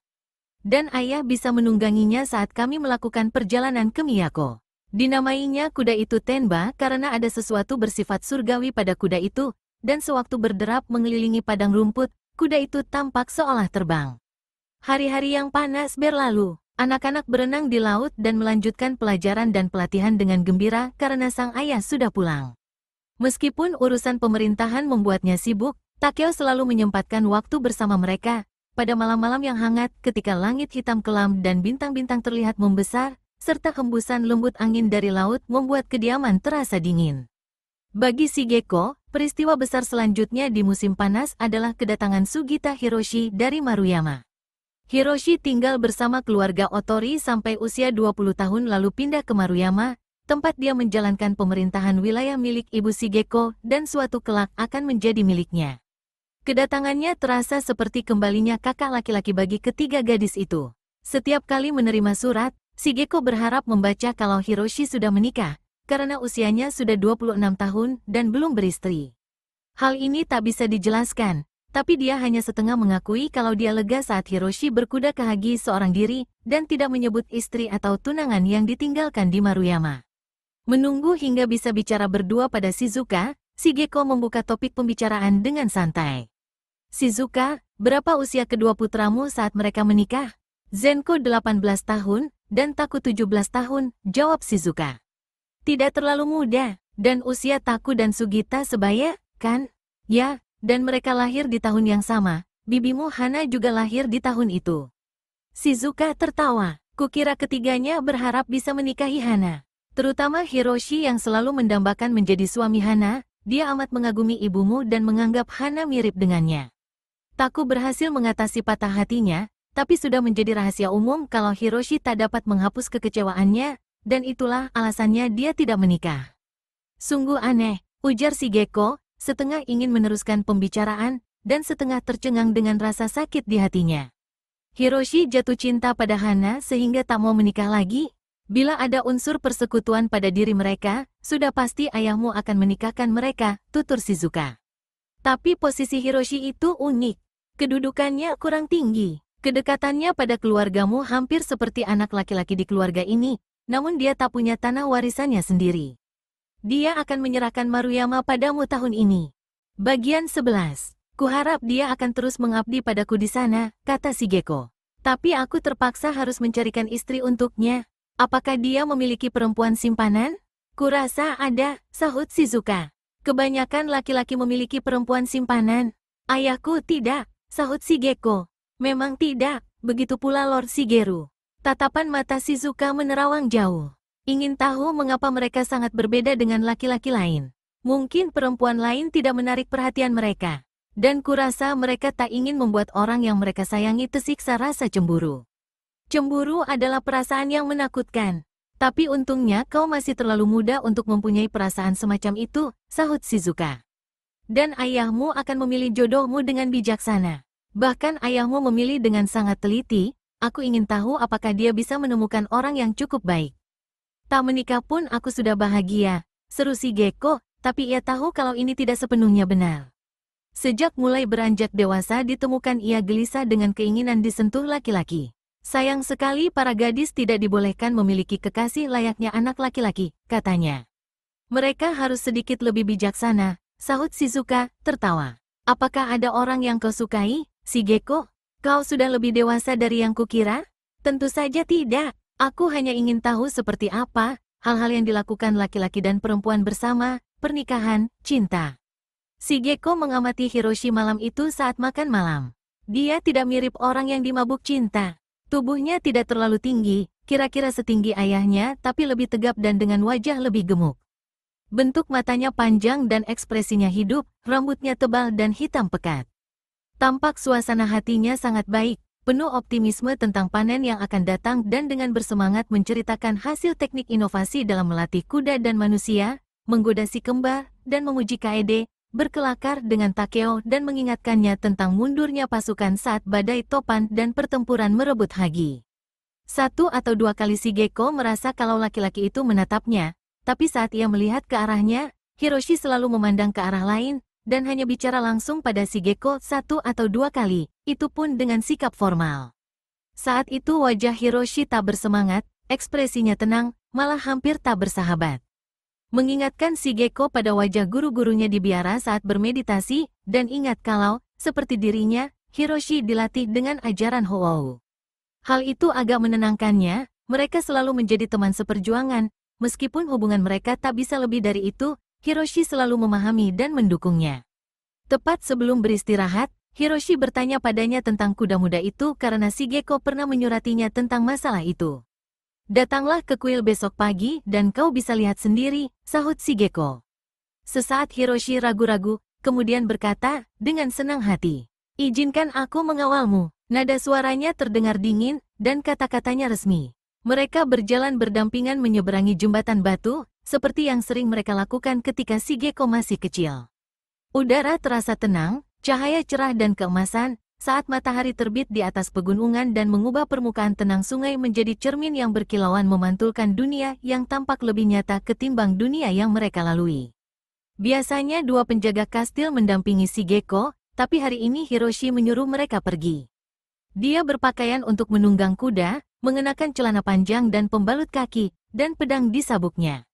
Dan ayah bisa menungganginya saat kami melakukan perjalanan ke Miyako. Dinamainya kuda itu Tenba karena ada sesuatu bersifat surgawi pada kuda itu, dan sewaktu berderap mengelilingi padang rumput, kuda itu tampak seolah terbang. Hari-hari yang panas berlalu, anak-anak berenang di laut dan melanjutkan pelajaran dan pelatihan dengan gembira karena sang ayah sudah pulang. Meskipun urusan pemerintahan membuatnya sibuk, Takeo selalu menyempatkan waktu bersama mereka, pada malam-malam yang hangat ketika langit hitam kelam dan bintang-bintang terlihat membesar, serta hembusan lembut angin dari laut membuat kediaman terasa dingin. Bagi Shigeko, peristiwa besar selanjutnya di musim panas adalah kedatangan Sugita Hiroshi dari Maruyama. Hiroshi tinggal bersama keluarga Otori sampai usia 20 tahun lalu pindah ke Maruyama, tempat dia menjalankan pemerintahan wilayah milik ibu Shigeko dan suatu kelak akan menjadi miliknya. Kedatangannya terasa seperti kembalinya kakak laki-laki bagi ketiga gadis itu. Setiap kali menerima surat, Shigeko berharap membaca kalau Hiroshi sudah menikah, karena usianya sudah 26 tahun dan belum beristri. Hal ini tak bisa dijelaskan, tapi dia hanya setengah mengakui kalau dia lega saat Hiroshi berkuda ke Hagi seorang diri dan tidak menyebut istri atau tunangan yang ditinggalkan di Maruyama. Menunggu hingga bisa bicara berdua pada Shizuka, Shigeko membuka topik pembicaraan dengan santai. Shizuka, berapa usia kedua putramu saat mereka menikah? Zenko 18 tahun, dan Taku 17 tahun, jawab Shizuka. Tidak terlalu muda, dan usia Taku dan Sugita sebaya, kan? Ya, dan mereka lahir di tahun yang sama, bibimu Hana juga lahir di tahun itu. Shizuka tertawa, kukira ketiganya berharap bisa menikahi Hana. Terutama Hiroshi yang selalu mendambakan menjadi suami Hana, dia amat mengagumi ibumu dan menganggap Hana mirip dengannya. Taku berhasil mengatasi patah hatinya, tapi sudah menjadi rahasia umum kalau Hiroshi tak dapat menghapus kekecewaannya, dan itulah alasannya dia tidak menikah. Sungguh aneh, ujar Shigeko, setengah ingin meneruskan pembicaraan, dan setengah tercengang dengan rasa sakit di hatinya. Hiroshi jatuh cinta pada Hana sehingga tak mau menikah lagi. Bila ada unsur persekutuan pada diri mereka, sudah pasti ayahmu akan menikahkan mereka, tutur Shizuka. Tapi posisi Hiroshi itu unik. Kedudukannya kurang tinggi. Kedekatannya pada keluargamu hampir seperti anak laki-laki di keluarga ini, namun dia tak punya tanah warisannya sendiri. Dia akan menyerahkan Maruyama padamu tahun ini. Bagian 11. Kuharap dia akan terus mengabdi padaku di sana, kata Shigeko. Tapi aku terpaksa harus mencarikan istri untuknya. Apakah dia memiliki perempuan simpanan? Kurasa ada, sahut Shizuka. Kebanyakan laki-laki memiliki perempuan simpanan. Ayahku tidak, sahut Shigeko. Memang tidak, begitu pula Lord Shigeru. Tatapan mata Shizuka menerawang jauh. Ingin tahu mengapa mereka sangat berbeda dengan laki-laki lain. Mungkin perempuan lain tidak menarik perhatian mereka. Dan kurasa mereka tak ingin membuat orang yang mereka sayangi tersiksa rasa cemburu. Cemburu adalah perasaan yang menakutkan. Tapi untungnya kau masih terlalu muda untuk mempunyai perasaan semacam itu, sahut Shizuka. Dan ayahmu akan memilih jodohmu dengan bijaksana. Bahkan ayahmu memilih dengan sangat teliti, aku ingin tahu apakah dia bisa menemukan orang yang cukup baik. Tak menikah pun aku sudah bahagia, seru Shigeko, tapi ia tahu kalau ini tidak sepenuhnya benar. Sejak mulai beranjak dewasa ditemukan ia gelisah dengan keinginan disentuh laki-laki. Sayang sekali para gadis tidak dibolehkan memiliki kekasih layaknya anak laki-laki, katanya. Mereka harus sedikit lebih bijaksana, sahut Shizuka, tertawa. Apakah ada orang yang kau sukai, Shigeko? Kau sudah lebih dewasa dari yang kukira? Tentu saja tidak. Aku hanya ingin tahu seperti apa hal-hal yang dilakukan laki-laki dan perempuan bersama, pernikahan, cinta. Shigeko mengamati Hiroshi malam itu saat makan malam. Dia tidak mirip orang yang dimabuk cinta. Tubuhnya tidak terlalu tinggi, kira-kira setinggi ayahnya tapi lebih tegap dan dengan wajah lebih gemuk. Bentuk matanya panjang dan ekspresinya hidup, rambutnya tebal dan hitam pekat. Tampak suasana hatinya sangat baik, penuh optimisme tentang panen yang akan datang dan dengan bersemangat menceritakan hasil teknik inovasi dalam melatih kuda dan manusia, menggoda si kembar, dan memuji Kaede, berkelakar dengan Takeo dan mengingatkannya tentang mundurnya pasukan saat badai topan dan pertempuran merebut Hagi. 1 atau 2 kali Shigeko merasa kalau laki-laki itu menatapnya, tapi saat ia melihat ke arahnya, Hiroshi selalu memandang ke arah lain, dan hanya bicara langsung pada Shigeko 1 atau 2 kali, itu pun dengan sikap formal. Saat itu wajah Hiroshi tak bersemangat, ekspresinya tenang, malah hampir tak bersahabat. Mengingatkan Shigeko pada wajah guru-gurunya di biara saat bermeditasi, dan ingat kalau, seperti dirinya, Hiroshi dilatih dengan ajaran Hou. Hal itu agak menenangkannya, mereka selalu menjadi teman seperjuangan, meskipun hubungan mereka tak bisa lebih dari itu, Hiroshi selalu memahami dan mendukungnya. Tepat sebelum beristirahat, Hiroshi bertanya padanya tentang kuda muda itu karena Shigeko pernah menyuratinya tentang masalah itu. Datanglah ke kuil besok pagi dan kau bisa lihat sendiri, sahut Shigeko. Sesaat Hiroshi ragu-ragu, kemudian berkata, dengan senang hati. Izinkan aku mengawalmu. Nada suaranya terdengar dingin, dan kata-katanya resmi. Mereka berjalan berdampingan menyeberangi jembatan batu, seperti yang sering mereka lakukan ketika Shigeko masih kecil. Udara terasa tenang, cahaya cerah dan keemasan, saat matahari terbit di atas pegunungan dan mengubah permukaan tenang sungai menjadi cermin yang berkilauan memantulkan dunia yang tampak lebih nyata ketimbang dunia yang mereka lalui. Biasanya 2 penjaga kastil mendampingi Shigeko, tapi hari ini Hiroshi menyuruh mereka pergi. Dia berpakaian untuk menunggang kuda, mengenakan celana panjang dan pembalut kaki, dan pedang di sabuknya.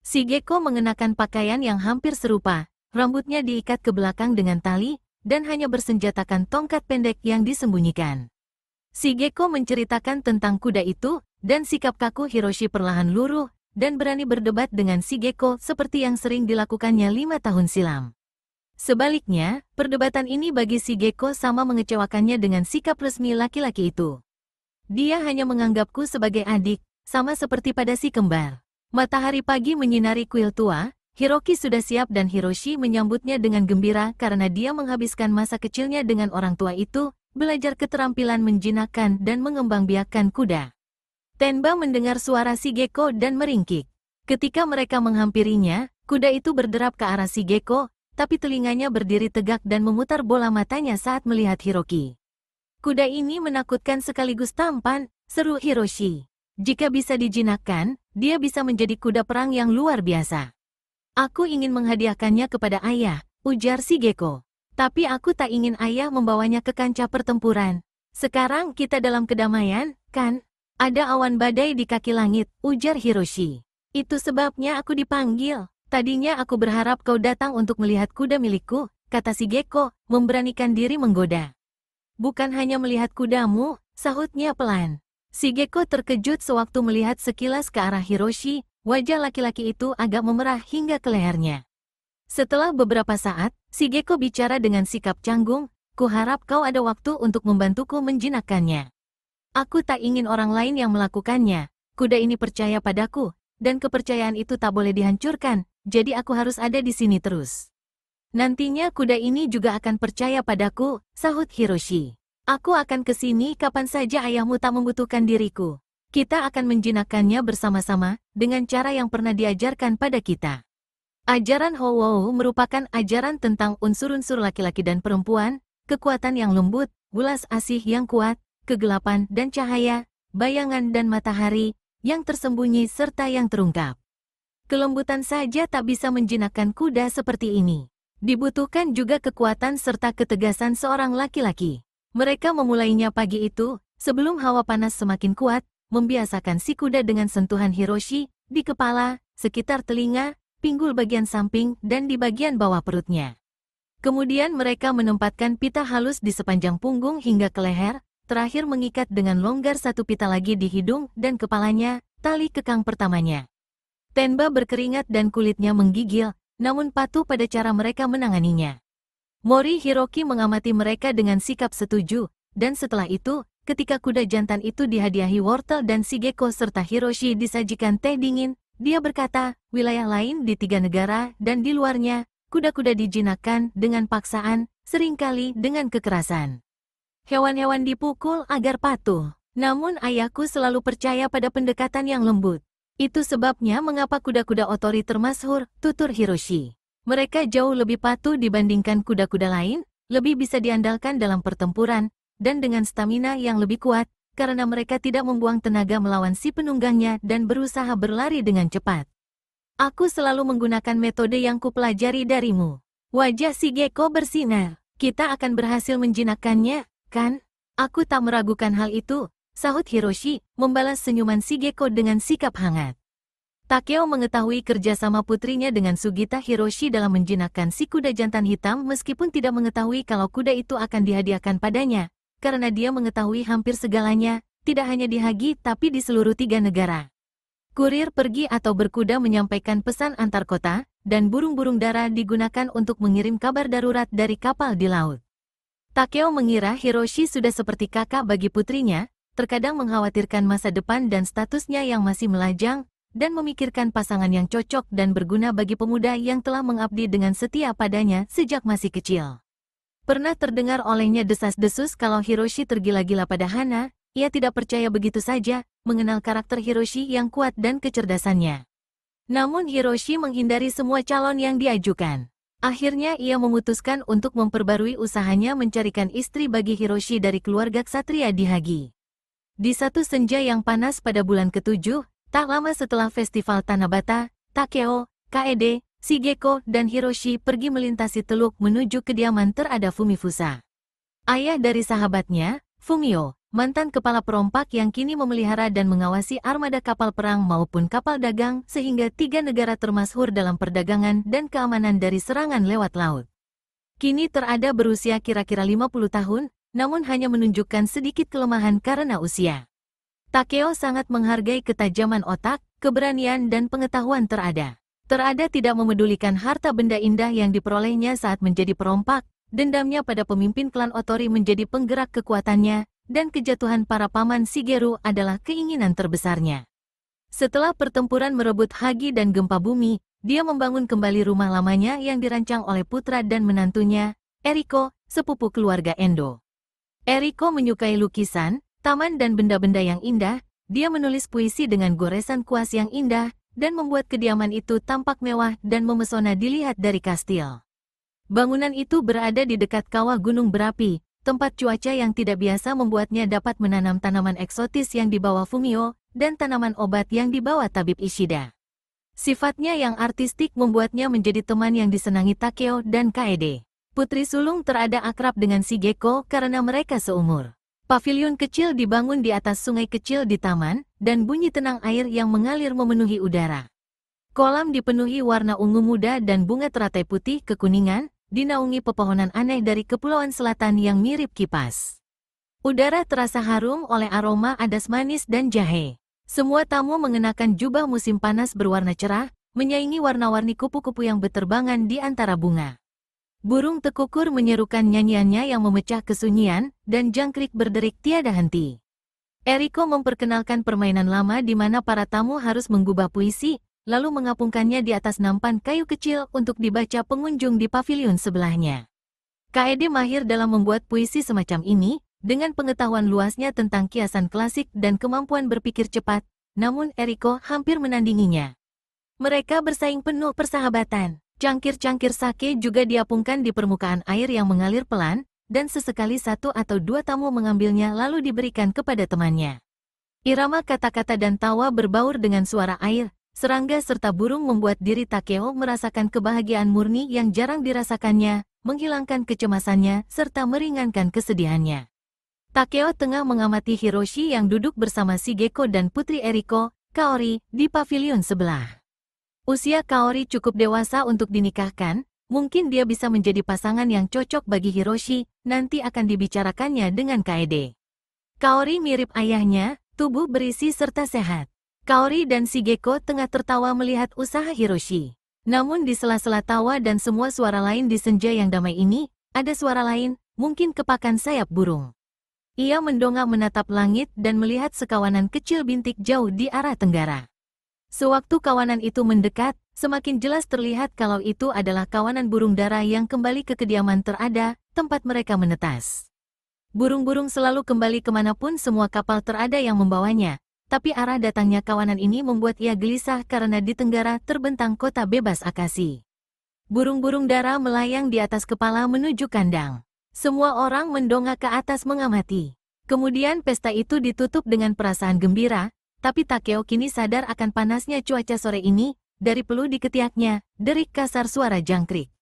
Shigeko mengenakan pakaian yang hampir serupa, rambutnya diikat ke belakang dengan tali, dan hanya bersenjatakan tongkat pendek yang disembunyikan. Shigeko menceritakan tentang kuda itu, dan sikap kaku Hiroshi perlahan luruh, dan berani berdebat dengan Shigeko seperti yang sering dilakukannya 5 tahun silam. Sebaliknya, perdebatan ini bagi Shigeko sama mengecewakannya dengan sikap resmi laki-laki itu. Dia hanya menganggapku sebagai adik, sama seperti pada si kembar. Matahari pagi menyinari kuil tua, Hiroki sudah siap dan Hiroshi menyambutnya dengan gembira karena dia menghabiskan masa kecilnya dengan orang tua itu, belajar keterampilan menjinakkan dan mengembangbiakkan kuda. Tenba mendengar suara Shigeko dan meringkik. Ketika mereka menghampirinya, kuda itu berderap ke arah Shigeko, tapi telinganya berdiri tegak dan memutar bola matanya saat melihat Hiroki. Kuda ini menakutkan sekaligus tampan, seru Hiroshi. Jika bisa dijinakkan, dia bisa menjadi kuda perang yang luar biasa. Aku ingin menghadiahkannya kepada ayah, ujar Shigeko. Tapi aku tak ingin ayah membawanya ke kancah pertempuran. Sekarang kita dalam kedamaian, kan? Ada awan badai di kaki langit, ujar Hiroshi. Itu sebabnya aku dipanggil. Tadinya aku berharap kau datang untuk melihat kuda milikku, kata Shigeko, memberanikan diri menggoda. Bukan hanya melihat kudamu, sahutnya pelan. Shigeko terkejut sewaktu melihat sekilas ke arah Hiroshi. Wajah laki-laki itu agak memerah hingga ke lehernya. Setelah beberapa saat, Shigeko bicara dengan sikap canggung, Kuharap kau ada waktu untuk membantuku menjinakkannya. Aku tak ingin orang lain yang melakukannya. Kuda ini percaya padaku, dan kepercayaan itu tak boleh dihancurkan, jadi aku harus ada di sini terus. Nantinya kuda ini juga akan percaya padaku, sahut Hiroshi. Aku akan ke sini kapan saja ayahmu tak membutuhkan diriku. Kita akan menjinakkannya bersama-sama, dengan cara yang pernah diajarkan pada kita. Ajaran Hou merupakan ajaran tentang unsur-unsur laki-laki dan perempuan, kekuatan yang lembut, bulas asih yang kuat, kegelapan dan cahaya, bayangan dan matahari, yang tersembunyi serta yang terungkap. Kelembutan saja tak bisa menjinakkan kuda seperti ini. Dibutuhkan juga kekuatan serta ketegasan seorang laki-laki. Mereka memulainya pagi itu, sebelum hawa panas semakin kuat, membiasakan si kuda dengan sentuhan Hiroshi, di kepala, sekitar telinga, pinggul bagian samping, dan di bagian bawah perutnya. Kemudian mereka menempatkan pita halus di sepanjang punggung hingga ke leher, terakhir mengikat dengan longgar satu pita lagi di hidung dan kepalanya, tali kekang pertamanya. Tenba berkeringat dan kulitnya menggigil, namun patuh pada cara mereka menanganinya. Mori Hiroki mengamati mereka dengan sikap setuju, dan setelah itu, ketika kuda jantan itu dihadiahi wortel dan Shigeko serta Hiroshi disajikan teh dingin, dia berkata, wilayah lain di 3 negara dan di luarnya, kuda-kuda dijinakkan dengan paksaan, seringkali dengan kekerasan. Hewan-hewan dipukul agar patuh. Namun ayahku selalu percaya pada pendekatan yang lembut. Itu sebabnya mengapa kuda-kuda otori termasyhur, tutur Hiroshi. Mereka jauh lebih patuh dibandingkan kuda-kuda lain, lebih bisa diandalkan dalam pertempuran, dan dengan stamina yang lebih kuat, karena mereka tidak membuang tenaga melawan si penunggangnya dan berusaha berlari dengan cepat. Aku selalu menggunakan metode yang kupelajari darimu. Wajah Shigeko bersinar. Kita akan berhasil menjinakkannya, kan? Aku tak meragukan hal itu, sahut Hiroshi, membalas senyuman Shigeko dengan sikap hangat. Takeo mengetahui kerjasama putrinya dengan Sugita Hiroshi dalam menjinakkan si kuda jantan hitam meskipun tidak mengetahui kalau kuda itu akan dihadiahkan padanya, karena dia mengetahui hampir segalanya, tidak hanya di Hagi tapi di seluruh 3 negara. Kurir pergi atau berkuda menyampaikan pesan antar kota, dan burung-burung dara digunakan untuk mengirim kabar darurat dari kapal di laut. Takeo mengira Hiroshi sudah seperti kakak bagi putrinya, terkadang mengkhawatirkan masa depan dan statusnya yang masih melajang, dan memikirkan pasangan yang cocok dan berguna bagi pemuda yang telah mengabdi dengan setia padanya sejak masih kecil. Pernah terdengar olehnya desas-desus kalau Hiroshi tergila-gila pada Hana, ia tidak percaya begitu saja, mengenal karakter Hiroshi yang kuat dan kecerdasannya. Namun Hiroshi menghindari semua calon yang diajukan. Akhirnya ia memutuskan untuk memperbarui usahanya mencarikan istri bagi Hiroshi dari keluarga ksatria di Hagi. Di satu senja yang panas pada bulan ke-7, tak lama setelah festival Tanabata, Takeo, Kaede, Shigeko dan Hiroshi pergi melintasi teluk menuju kediaman terada Fumifusa. Ayah dari sahabatnya, Fumio, mantan kepala perompak yang kini memelihara dan mengawasi armada kapal perang maupun kapal dagang sehingga 3 negara termasyhur dalam perdagangan dan keamanan dari serangan lewat laut. Kini terada berusia kira-kira 50 tahun, namun hanya menunjukkan sedikit kelemahan karena usia. Takeo sangat menghargai ketajaman otak, keberanian dan pengetahuan terada. Terada tidak memedulikan harta benda indah yang diperolehnya saat menjadi perompak, dendamnya pada pemimpin klan Otori menjadi penggerak kekuatannya, dan kejatuhan para paman Shigeru adalah keinginan terbesarnya. Setelah pertempuran merebut Hagi dan gempa bumi, dia membangun kembali rumah lamanya yang dirancang oleh putra dan menantunya, Eriko, sepupu keluarga Endo. Eriko menyukai lukisan, taman dan benda-benda yang indah, dia menulis puisi dengan goresan kuas yang indah, dan membuat kediaman itu tampak mewah dan memesona dilihat dari kastil. Bangunan itu berada di dekat kawah gunung berapi, tempat cuaca yang tidak biasa membuatnya dapat menanam tanaman eksotis yang dibawa Fumio, dan tanaman obat yang dibawa tabib Ishida. Sifatnya yang artistik membuatnya menjadi teman yang disenangi Takeo dan Kaede. Putri sulung terada akrab dengan Shigeko karena mereka seumur. Paviliun kecil dibangun di atas sungai kecil di taman, dan bunyi tenang air yang mengalir memenuhi udara. Kolam dipenuhi warna ungu muda dan bunga teratai putih kekuningan, dinaungi pepohonan aneh dari kepulauan selatan yang mirip kipas. Udara terasa harum oleh aroma adas manis dan jahe. Semua tamu mengenakan jubah musim panas berwarna cerah, menyaingi warna-warni kupu-kupu yang berterbangan di antara bunga. Burung tekukur menyerukan nyanyiannya yang memecah kesunyian, dan jangkrik berderik tiada henti. Eriko memperkenalkan permainan lama di mana para tamu harus menggubah puisi, lalu mengapungkannya di atas nampan kayu kecil untuk dibaca pengunjung di paviliun sebelahnya. Kaede mahir dalam membuat puisi semacam ini, dengan pengetahuan luasnya tentang kiasan klasik dan kemampuan berpikir cepat, namun Eriko hampir menandinginya. Mereka bersaing penuh persahabatan. Cangkir-cangkir sake juga diapungkan di permukaan air yang mengalir pelan, dan sesekali satu atau dua tamu mengambilnya lalu diberikan kepada temannya. Irama kata-kata dan tawa berbaur dengan suara air, serangga serta burung membuat diri Takeo merasakan kebahagiaan murni yang jarang dirasakannya, menghilangkan kecemasannya, serta meringankan kesedihannya. Takeo tengah mengamati Hiroshi yang duduk bersama Shigeko dan putri Eriko, Kaori, di paviliun sebelah. Usia Kaori cukup dewasa untuk dinikahkan, mungkin dia bisa menjadi pasangan yang cocok bagi Hiroshi, nanti akan dibicarakannya dengan Kaede. Kaori mirip ayahnya, tubuh berisi serta sehat. Kaori dan Shigeko tengah tertawa melihat usaha Hiroshi. Namun di sela-sela tawa dan semua suara lain di senja yang damai ini, ada suara lain, mungkin kepakan sayap burung. Ia mendongak menatap langit dan melihat sekawanan kecil bintik jauh di arah tenggara. Sewaktu kawanan itu mendekat, semakin jelas terlihat kalau itu adalah kawanan burung dara yang kembali ke kediaman terada, tempat mereka menetas. Burung-burung selalu kembali kemanapun semua kapal terada yang membawanya, tapi arah datangnya kawanan ini membuat ia gelisah karena di tenggara terbentang kota bebas Akashi. Burung-burung dara melayang di atas kepala menuju kandang. Semua orang mendongak ke atas mengamati. Kemudian pesta itu ditutup dengan perasaan gembira, tapi Takeo kini sadar akan panasnya cuaca sore ini, dari peluh di ketiaknya, derik kasar suara jangkrik.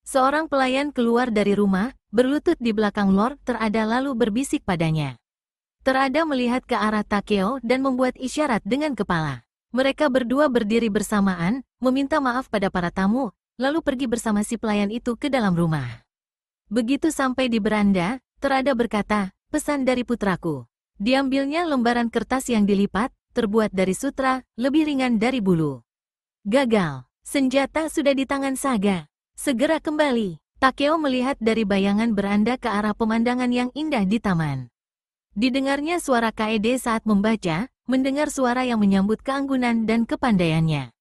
Seorang pelayan keluar dari rumah, berlutut di belakang Lord Terada lalu berbisik padanya. Terada melihat ke arah Takeo dan membuat isyarat dengan kepala. Mereka berdua berdiri bersamaan, meminta maaf pada para tamu, lalu pergi bersama si pelayan itu ke dalam rumah. Begitu sampai di beranda, Terada berkata, "Pesan dari putraku." Diambilnya lembaran kertas yang dilipat, terbuat dari sutra, lebih ringan dari bulu. Gagal. Senjata sudah di tangan Saga. Segera kembali. Takeo melihat dari bayangan beranda ke arah pemandangan yang indah di taman. Didengarnya suara Kaede saat membaca, mendengar suara yang menyambut keanggunan dan kepandaiannya.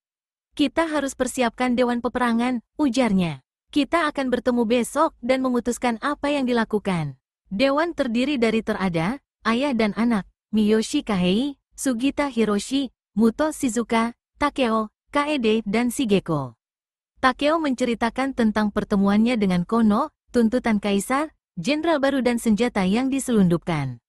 "Kita harus persiapkan dewan peperangan," ujarnya. "Kita akan bertemu besok dan memutuskan apa yang dilakukan." Dewan terdiri dari Terada, ayah dan anak, Miyoshi Kahei, Sugita Hiroshi, Muto Shizuka, Takeo, Kaede dan Shigeko. Takeo menceritakan tentang pertemuannya dengan Kono, tuntutan kaisar, jenderal baru dan senjata yang diselundupkan.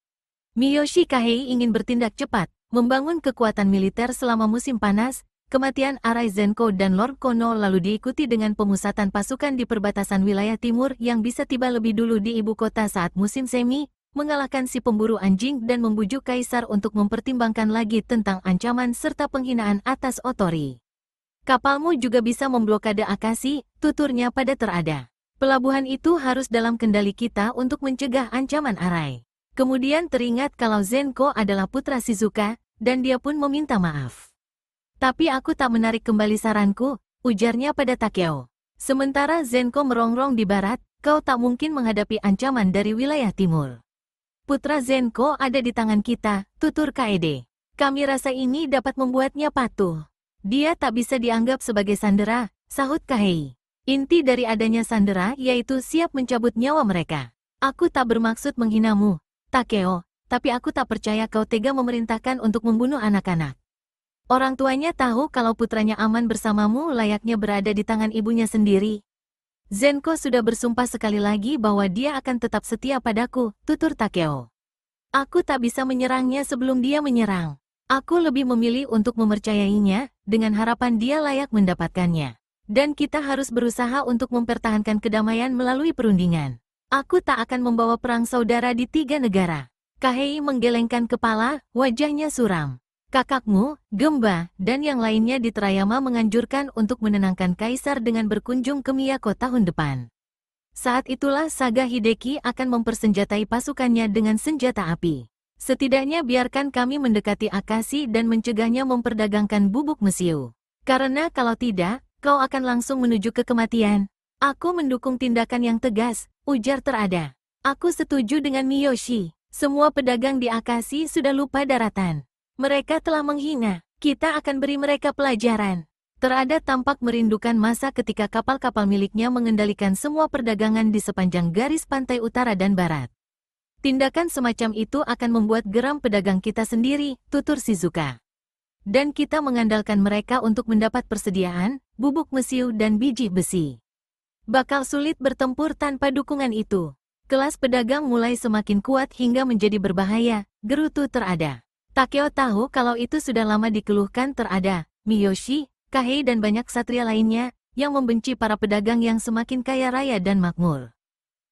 Miyoshi Kahei ingin bertindak cepat, membangun kekuatan militer selama musim panas. Kematian Arai Zenko dan Lord Kono lalu diikuti dengan pemusatan pasukan di perbatasan wilayah timur yang bisa tiba lebih dulu di ibu kota saat musim semi, mengalahkan si pemburu anjing dan membujuk kaisar untuk mempertimbangkan lagi tentang ancaman serta penghinaan atas Otori. "Kapalmu juga bisa memblokade Akashi," tuturnya pada Terada. "Pelabuhan itu harus dalam kendali kita untuk mencegah ancaman Arai." Kemudian teringat kalau Zenko adalah putra Shizuka, dan dia pun meminta maaf. "Tapi aku tak menarik kembali saranku," ujarnya pada Takeo. "Sementara Zenko merongrong di barat, kau tak mungkin menghadapi ancaman dari wilayah timur. Putra Zenko ada di tangan kita," tutur Kaede. "Kami rasa ini dapat membuatnya patuh." "Dia tak bisa dianggap sebagai sandera," sahut Kahei. "Inti dari adanya sandera yaitu siap mencabut nyawa mereka. Aku tak bermaksud menghinamu, Takeo, tapi aku tak percaya kau tega memerintahkan untuk membunuh anak-anak. Orang tuanya tahu kalau putranya aman bersamamu layaknya berada di tangan ibunya sendiri." "Zenko sudah bersumpah sekali lagi bahwa dia akan tetap setia padaku," tutur Takeo. "Aku tak bisa menyerangnya sebelum dia menyerang. Aku lebih memilih untuk mempercayainya, dengan harapan dia layak mendapatkannya. Dan kita harus berusaha untuk mempertahankan kedamaian melalui perundingan. Aku tak akan membawa perang saudara di 3 negara." Kahei menggelengkan kepala, wajahnya suram. "Kakakmu, Gemba, dan yang lainnya di Terayama menganjurkan untuk menenangkan kaisar dengan berkunjung ke Miyako tahun depan. Saat itulah Saga Hideki akan mempersenjatai pasukannya dengan senjata api. Setidaknya biarkan kami mendekati Akashi dan mencegahnya memperdagangkan bubuk mesiu. Karena kalau tidak, kau akan langsung menuju ke kematian." Aku mendukung tindakan yang tegas, ujar Terada. Aku setuju dengan Miyoshi. Semua pedagang di Akashi sudah lupa daratan. Mereka telah menghina. Kita akan beri mereka pelajaran. Terada tampak merindukan masa ketika kapal-kapal miliknya mengendalikan semua perdagangan di sepanjang garis pantai utara dan barat. Tindakan semacam itu akan membuat geram pedagang kita sendiri, tutur Shizuka. Dan kita mengandalkan mereka untuk mendapat persediaan, bubuk mesiu dan biji besi. Bakal sulit bertempur tanpa dukungan itu. Kelas pedagang mulai semakin kuat hingga menjadi berbahaya, gerutu Terada. Takeo tahu kalau itu sudah lama dikeluhkan Terada, Miyoshi, Kahei dan banyak satria lainnya, yang membenci para pedagang yang semakin kaya raya dan makmur.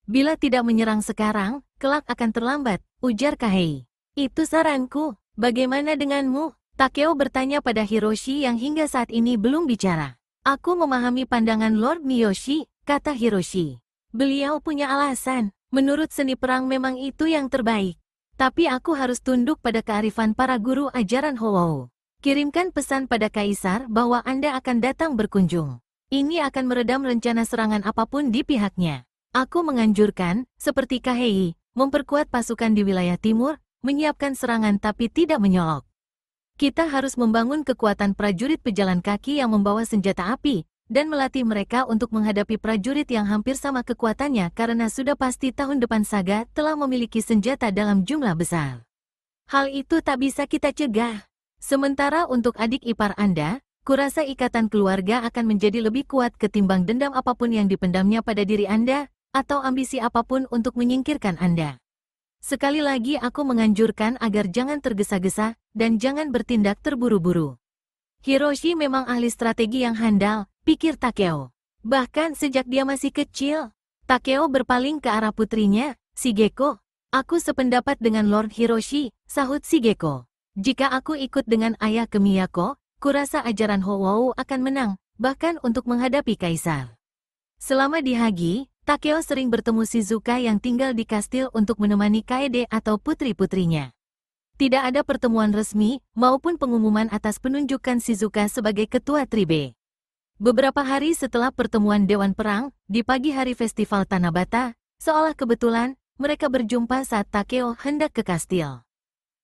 Bila tidak menyerang sekarang, kelak akan terlambat, ujar Kahei. Itu saranku, bagaimana denganmu? Takeo bertanya pada Hiroshi yang hingga saat ini belum bicara. Aku memahami pandangan Lord Miyoshi, kata Hiroshi. Beliau punya alasan, menurut seni perang memang itu yang terbaik. Tapi aku harus tunduk pada kearifan para guru ajaran Howou. Kirimkan pesan pada Kaisar bahwa Anda akan datang berkunjung. Ini akan meredam rencana serangan apapun di pihaknya. Aku menganjurkan, seperti Kahei, memperkuat pasukan di wilayah timur, menyiapkan serangan tapi tidak menyolok. Kita harus membangun kekuatan prajurit pejalan kaki yang membawa senjata api, dan melatih mereka untuk menghadapi prajurit yang hampir sama kekuatannya karena sudah pasti tahun depan Saga telah memiliki senjata dalam jumlah besar. Hal itu tak bisa kita cegah. Sementara untuk adik ipar Anda, kurasa ikatan keluarga akan menjadi lebih kuat ketimbang dendam apapun yang dipendamnya pada diri Anda, atau ambisi apapun untuk menyingkirkan Anda. Sekali lagi aku menganjurkan agar jangan tergesa-gesa, dan jangan bertindak terburu-buru. Hiroshi memang ahli strategi yang handal, pikir Takeo. Bahkan sejak dia masih kecil, Takeo berpaling ke arah putrinya, Shigeko. Aku sependapat dengan Lord Hiroshi, sahut Shigeko. Jika aku ikut dengan ayah ke Miyako, kurasa ajaran Howou akan menang, bahkan untuk menghadapi Kaisar. Selama di Hagi, Takeo sering bertemu Shizuka yang tinggal di kastil untuk menemani Kaede atau putri-putrinya. Tidak ada pertemuan resmi maupun pengumuman atas penunjukan Shizuka sebagai ketua Tribe. Beberapa hari setelah pertemuan Dewan Perang, di pagi hari festival Tanabata, seolah kebetulan, mereka berjumpa saat Takeo hendak ke kastil.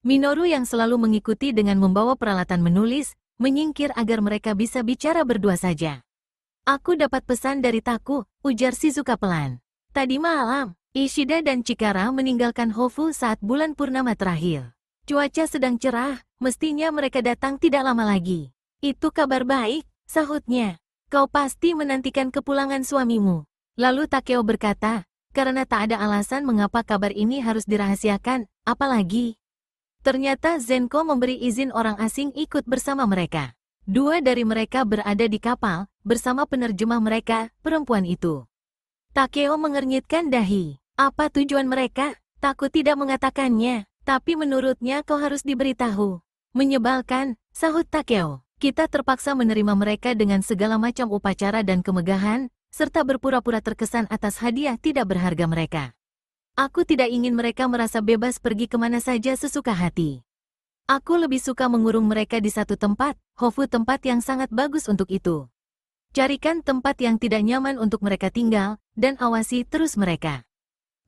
Minoru yang selalu mengikuti dengan membawa peralatan menulis, menyingkir agar mereka bisa bicara berdua saja. Aku dapat pesan dari Taku, ujar Shizuka pelan. Tadi malam, Ishida dan Chikara meninggalkan Hofu saat bulan purnama terakhir. Cuaca sedang cerah, mestinya mereka datang tidak lama lagi. Itu kabar baik, sahutnya. Kau pasti menantikan kepulangan suamimu. Lalu Takeo berkata, karena tak ada alasan mengapa kabar ini harus dirahasiakan, apalagi. Ternyata Zenko memberi izin orang asing ikut bersama mereka. Dua dari mereka berada di kapal, bersama penerjemah mereka, perempuan itu. Takeo mengernyitkan dahi. Apa tujuan mereka? Takut tidak mengatakannya, tapi menurutnya kau harus diberitahu. Menyebalkan, sahut Takeo. Kita terpaksa menerima mereka dengan segala macam upacara dan kemegahan, serta berpura-pura terkesan atas hadiah tidak berharga mereka. Aku tidak ingin mereka merasa bebas pergi kemana saja sesuka hati. Aku lebih suka mengurung mereka di satu tempat, Hofu tempat yang sangat bagus untuk itu. Carikan tempat yang tidak nyaman untuk mereka tinggal, dan awasi terus mereka.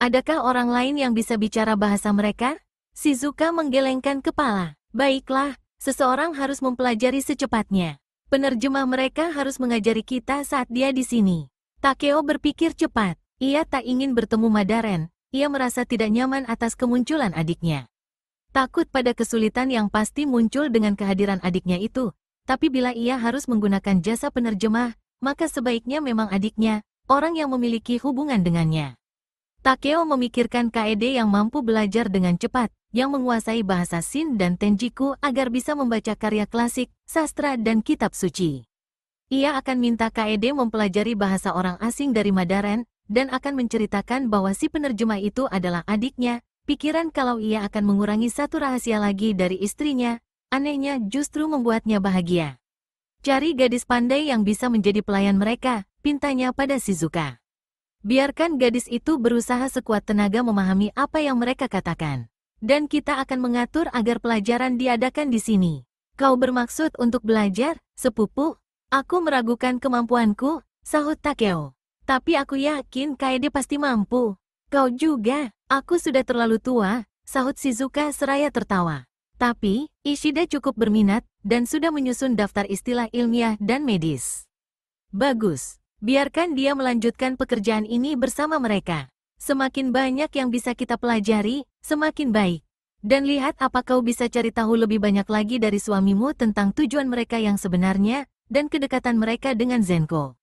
Adakah orang lain yang bisa bicara bahasa mereka? Shizuka menggelengkan kepala. Baiklah, seseorang harus mempelajari secepatnya. Penerjemah mereka harus mengajari kita saat dia di sini. Takeo berpikir cepat. Ia tak ingin bertemu Madaren. Ia merasa tidak nyaman atas kemunculan adiknya. Takut pada kesulitan yang pasti muncul dengan kehadiran adiknya itu, tapi bila ia harus menggunakan jasa penerjemah, maka sebaiknya memang adiknya, orang yang memiliki hubungan dengannya. Takeo memikirkan Kaede yang mampu belajar dengan cepat, yang menguasai bahasa Shin dan Tenjiku agar bisa membaca karya klasik, sastra dan kitab suci. Ia akan minta Kaede mempelajari bahasa orang asing dari Madaren, dan akan menceritakan bahwa si penerjemah itu adalah adiknya. Pikiran kalau ia akan mengurangi satu rahasia lagi dari istrinya, anehnya justru membuatnya bahagia. Cari gadis pandai yang bisa menjadi pelayan mereka, pintanya pada Shizuka. Biarkan gadis itu berusaha sekuat tenaga memahami apa yang mereka katakan. Dan kita akan mengatur agar pelajaran diadakan di sini. Kau bermaksud untuk belajar, sepupu? Aku meragukan kemampuanku, sahut Takeo. Tapi aku yakin Kaede pasti mampu. Kau juga, aku sudah terlalu tua, sahut Shizuka seraya tertawa. Tapi, Ishida cukup berminat, dan sudah menyusun daftar istilah ilmiah dan medis. Bagus, biarkan dia melanjutkan pekerjaan ini bersama mereka. Semakin banyak yang bisa kita pelajari, semakin baik. Dan lihat apa kau bisa cari tahu lebih banyak lagi dari suamimu tentang tujuan mereka yang sebenarnya, dan kedekatan mereka dengan Zenko.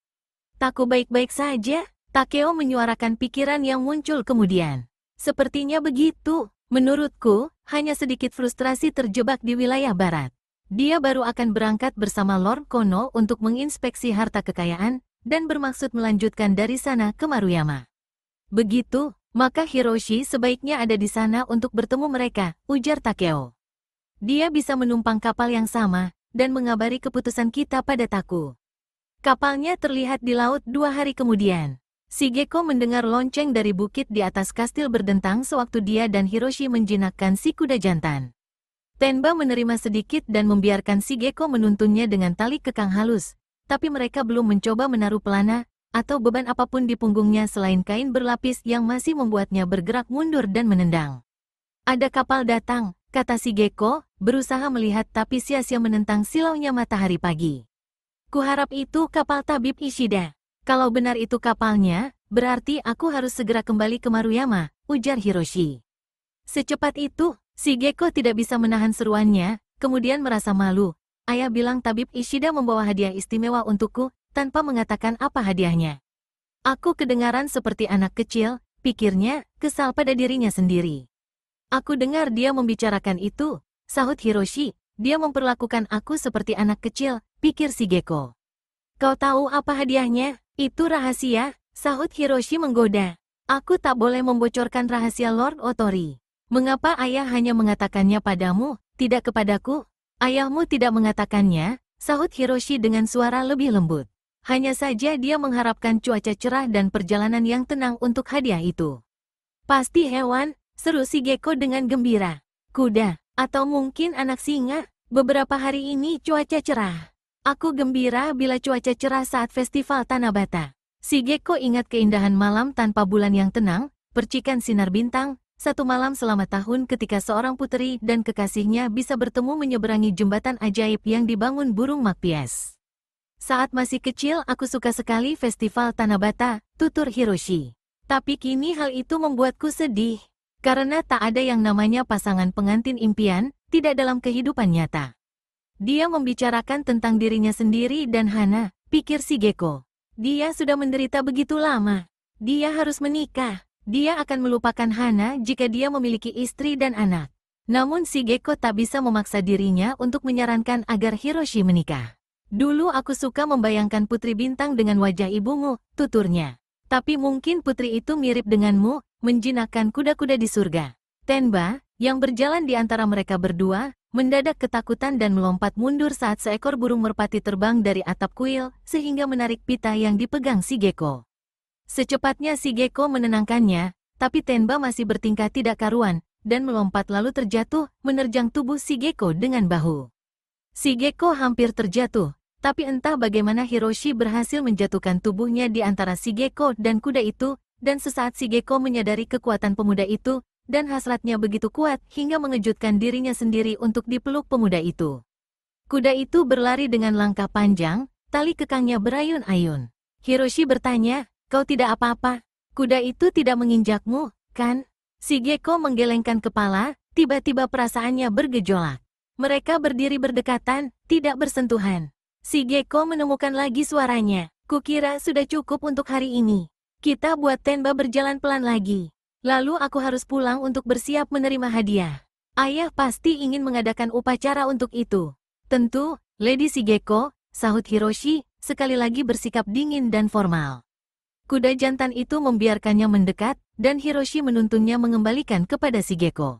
Taku baik-baik saja, Takeo menyuarakan pikiran yang muncul kemudian. Sepertinya begitu, menurutku, hanya sedikit frustrasi terjebak di wilayah barat. Dia baru akan berangkat bersama Lord Kono untuk menginspeksi harta kekayaan, dan bermaksud melanjutkan dari sana ke Maruyama. Begitu, maka Hiroshi sebaiknya ada di sana untuk bertemu mereka, ujar Takeo. Dia bisa menumpang kapal yang sama, dan mengabari keputusan kita pada Taku. Kapalnya terlihat di laut 2 hari kemudian. Shigeko mendengar lonceng dari bukit di atas kastil berdentang sewaktu dia dan Hiroshi menjinakkan si kuda jantan. Tenba menerima sedikit dan membiarkan Shigeko menuntunnya dengan tali kekang halus, tapi mereka belum mencoba menaruh pelana atau beban apapun di punggungnya selain kain berlapis yang masih membuatnya bergerak mundur dan menendang. Ada kapal datang, kata Shigeko, berusaha melihat tapi sia-sia menentang silaunya matahari pagi. Kuharap itu kapal tabib Ishida. Kalau benar itu kapalnya, berarti aku harus segera kembali ke Maruyama, ujar Hiroshi. Secepat itu, Shigeko tidak bisa menahan seruannya, kemudian merasa malu. Ayah bilang tabib Ishida membawa hadiah istimewa untukku, tanpa mengatakan apa hadiahnya. Aku kedengaran seperti anak kecil, pikirnya, kesal pada dirinya sendiri. Aku dengar dia membicarakan itu, sahut Hiroshi. Dia memperlakukan aku seperti anak kecil, pikir Shigeko. Kau tahu apa hadiahnya? Itu rahasia, sahut Hiroshi menggoda. Aku tak boleh membocorkan rahasia Lord Otori. Mengapa ayah hanya mengatakannya padamu, tidak kepadaku? Ayahmu tidak mengatakannya, sahut Hiroshi dengan suara lebih lembut. Hanya saja dia mengharapkan cuaca cerah dan perjalanan yang tenang untuk hadiah itu. Pasti hewan, seru Shigeko dengan gembira. Kuda. Atau mungkin anak singa, beberapa hari ini cuaca cerah. Aku gembira bila cuaca cerah saat festival Tanabata. Shigeko ingat keindahan malam tanpa bulan yang tenang, percikan sinar bintang, satu malam selama tahun ketika seorang puteri dan kekasihnya bisa bertemu menyeberangi jembatan ajaib yang dibangun burung makpias. Saat masih kecil aku suka sekali festival Tanabata, tutur Hiroshi. Tapi kini hal itu membuatku sedih. Karena tak ada yang namanya pasangan pengantin impian, tidak dalam kehidupan nyata. Dia membicarakan tentang dirinya sendiri dan Hana, pikir Shigeko. Dia sudah menderita begitu lama. Dia harus menikah. Dia akan melupakan Hana jika dia memiliki istri dan anak. Namun Shigeko tak bisa memaksa dirinya untuk menyarankan agar Hiroshi menikah. Dulu aku suka membayangkan putri bintang dengan wajah ibumu, tuturnya. Tapi mungkin putri itu mirip denganmu, menjinakkan kuda-kuda di surga. Tenba, yang berjalan di antara mereka berdua, mendadak ketakutan dan melompat mundur saat seekor burung merpati terbang dari atap kuil, sehingga menarik pita yang dipegang Shigeko. Secepatnya Shigeko menenangkannya, tapi Tenba masih bertingkah tidak karuan, dan melompat lalu terjatuh, menerjang tubuh Shigeko dengan bahu. Shigeko hampir terjatuh. Tapi entah bagaimana Hiroshi berhasil menjatuhkan tubuhnya di antara Shigeko dan kuda itu, dan sesaat Shigeko menyadari kekuatan pemuda itu, dan hasratnya begitu kuat hingga mengejutkan dirinya sendiri untuk dipeluk pemuda itu. Kuda itu berlari dengan langkah panjang, tali kekangnya berayun-ayun. Hiroshi bertanya, kau tidak apa-apa? Kuda itu tidak menginjakmu, kan? Shigeko menggelengkan kepala, tiba-tiba perasaannya bergejolak. Mereka berdiri berdekatan, tidak bersentuhan. Shigeko menemukan lagi suaranya. Kukira sudah cukup untuk hari ini. Kita buat Tenba berjalan pelan lagi. Lalu aku harus pulang untuk bersiap menerima hadiah. Ayah pasti ingin mengadakan upacara untuk itu. Tentu, Lady Shigeko, sahut Hiroshi, sekali lagi bersikap dingin dan formal. Kuda jantan itu membiarkannya mendekat, dan Hiroshi menuntunnya mengembalikan kepada Shigeko.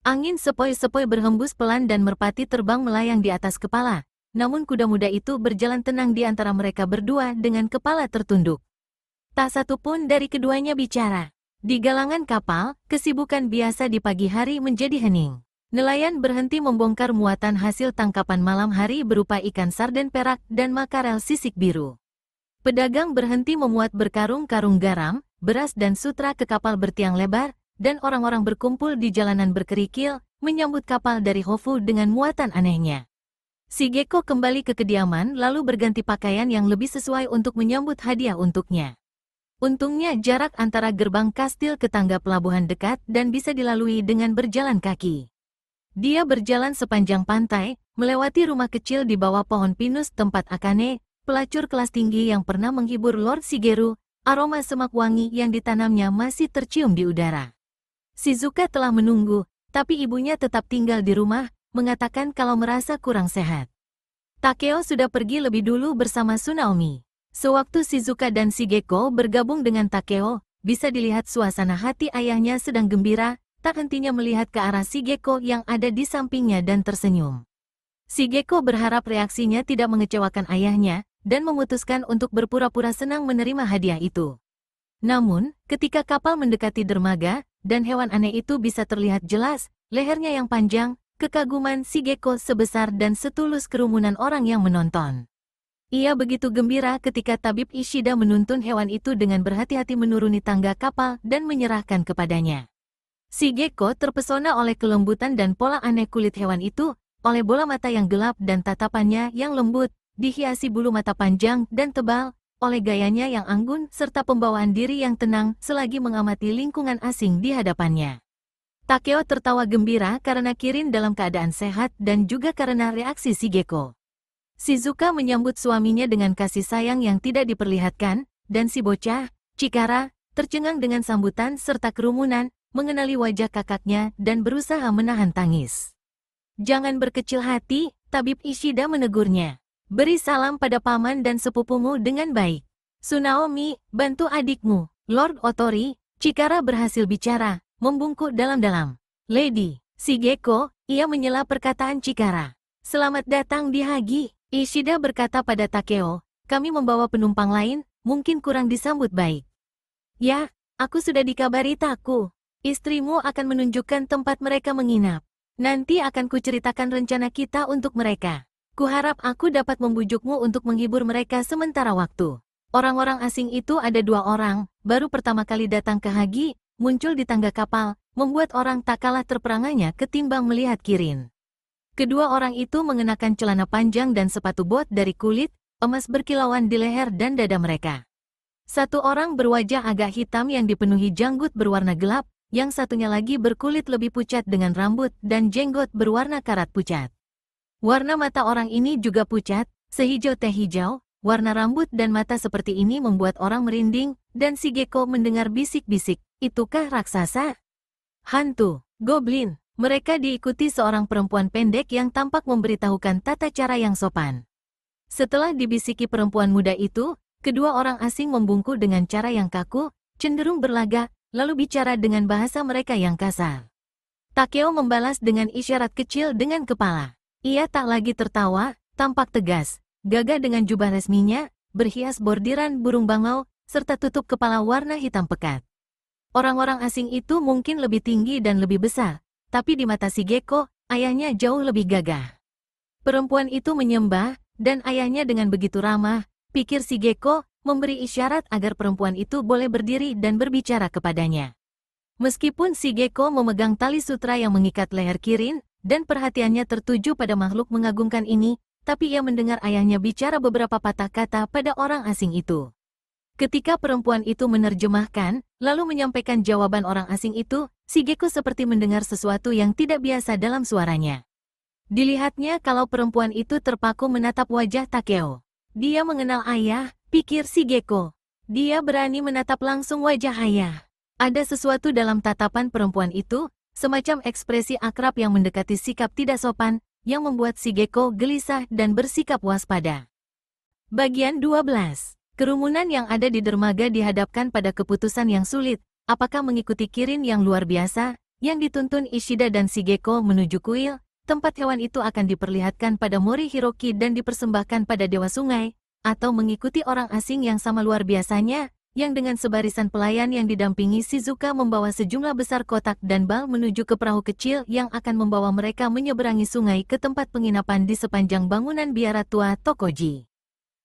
Angin sepoi-sepoi berhembus pelan dan merpati terbang melayang di atas kepala. Namun kuda muda itu berjalan tenang di antara mereka berdua dengan kepala tertunduk. Tak satu pun dari keduanya bicara. Di galangan kapal, kesibukan biasa di pagi hari menjadi hening. Nelayan berhenti membongkar muatan hasil tangkapan malam hari berupa ikan sarden perak dan makarel sisik biru. Pedagang berhenti memuat berkarung-karung garam, beras dan sutra ke kapal bertiang lebar, dan orang-orang berkumpul di jalanan berkerikil, menyambut kapal dari Hofu dengan muatan anehnya. Shigeko kembali ke kediaman lalu berganti pakaian yang lebih sesuai untuk menyambut hadiah untuknya. Untungnya jarak antara gerbang kastil ke tangga pelabuhan dekat dan bisa dilalui dengan berjalan kaki. Dia berjalan sepanjang pantai, melewati rumah kecil di bawah pohon pinus tempat Akane, pelacur kelas tinggi yang pernah menghibur Lord Shigeru, aroma semak wangi yang ditanamnya masih tercium di udara. Shizuka telah menunggu, tapi ibunya tetap tinggal di rumah, mengatakan kalau merasa kurang sehat. Takeo sudah pergi lebih dulu bersama Tsunaomi. Sewaktu Shizuka dan Shigeko bergabung dengan Takeo, bisa dilihat suasana hati ayahnya sedang gembira, tak hentinya melihat ke arah Shigeko yang ada di sampingnya dan tersenyum. Shigeko berharap reaksinya tidak mengecewakan ayahnya, dan memutuskan untuk berpura-pura senang menerima hadiah itu. Namun, ketika kapal mendekati dermaga, dan hewan aneh itu bisa terlihat jelas, lehernya yang panjang, kekaguman Shigeko sebesar dan setulus kerumunan orang yang menonton. Ia begitu gembira ketika tabib Ishida menuntun hewan itu dengan berhati-hati menuruni tangga kapal dan menyerahkan kepadanya. Shigeko terpesona oleh kelembutan dan pola aneh kulit hewan itu, oleh bola mata yang gelap dan tatapannya yang lembut, dihiasi bulu mata panjang dan tebal, oleh gayanya yang anggun serta pembawaan diri yang tenang selagi mengamati lingkungan asing di hadapannya. Takeo tertawa gembira karena Kirin dalam keadaan sehat dan juga karena reaksi Shigeko. Shizuka menyambut suaminya dengan kasih sayang yang tidak diperlihatkan, dan si bocah, Chikara, tercengang dengan sambutan serta kerumunan, mengenali wajah kakaknya dan berusaha menahan tangis. Jangan berkecil hati, tabib Ishida menegurnya. Beri salam pada paman dan sepupumu dengan baik. Tsunaomi, bantu adikmu. Lord Otori, Chikara berhasil bicara, membungkuk dalam-dalam. Lady Shigeko, ia menyela perkataan Chikara. Selamat datang di Hagi. Ishida berkata pada Takeo, kami membawa penumpang lain, mungkin kurang disambut baik. Ya, aku sudah dikabari Taku. Istrimu akan menunjukkan tempat mereka menginap. Nanti akan kuceritakan rencana kita untuk mereka. Kuharap aku dapat membujukmu untuk menghibur mereka sementara waktu. Orang-orang asing itu ada 2 orang, baru pertama kali datang ke Hagi, muncul di tangga kapal, membuat orang tak kalah terperanganya ketimbang melihat Kirin. Kedua orang itu mengenakan celana panjang dan sepatu bot dari kulit, emas berkilauan di leher dan dada mereka. Satu orang berwajah agak hitam yang dipenuhi janggut berwarna gelap, yang satunya lagi berkulit lebih pucat dengan rambut dan jenggot berwarna karat pucat. Warna mata orang ini juga pucat, sehijau teh hijau, warna rambut dan mata seperti ini membuat orang merinding, dan Shigeko mendengar bisik-bisik, itukah raksasa? Hantu, goblin. Mereka diikuti seorang perempuan pendek yang tampak memberitahukan tata cara yang sopan. Setelah dibisiki perempuan muda itu, kedua orang asing membungkuk dengan cara yang kaku, cenderung berlagak, lalu bicara dengan bahasa mereka yang kasar. Takeo membalas dengan isyarat kecil dengan kepala. Ia tak lagi tertawa, tampak tegas, gagah dengan jubah resminya, berhias bordiran burung bangau, serta tutup kepala warna hitam pekat. Orang-orang asing itu mungkin lebih tinggi dan lebih besar, tapi di mata Shigeko, ayahnya jauh lebih gagah. Perempuan itu menyembah, dan ayahnya dengan begitu ramah, pikir Shigeko, memberi isyarat agar perempuan itu boleh berdiri dan berbicara kepadanya. Meskipun Shigeko memegang tali sutra yang mengikat leher Kirin, dan perhatiannya tertuju pada makhluk mengagumkan ini, tapi ia mendengar ayahnya bicara beberapa patah kata pada orang asing itu. Ketika perempuan itu menerjemahkan, lalu menyampaikan jawaban orang asing itu, Shigeko seperti mendengar sesuatu yang tidak biasa dalam suaranya. Dilihatnya kalau perempuan itu terpaku menatap wajah Takeo. Dia mengenal ayah, pikir Shigeko. Dia berani menatap langsung wajah ayah. Ada sesuatu dalam tatapan perempuan itu, semacam ekspresi akrab yang mendekati sikap tidak sopan, yang membuat Shigeko gelisah dan bersikap waspada. Bagian 12. Kerumunan yang ada di dermaga dihadapkan pada keputusan yang sulit, apakah mengikuti Kirin yang luar biasa, yang dituntun Ishida dan Shigeko menuju kuil, tempat hewan itu akan diperlihatkan pada Mori Hiroki dan dipersembahkan pada Dewa Sungai, atau mengikuti orang asing yang sama luar biasanya, yang dengan sebarisan pelayan yang didampingi Shizuka membawa sejumlah besar kotak dan bal menuju ke perahu kecil yang akan membawa mereka menyeberangi sungai ke tempat penginapan di sepanjang bangunan biara tua Tokoji.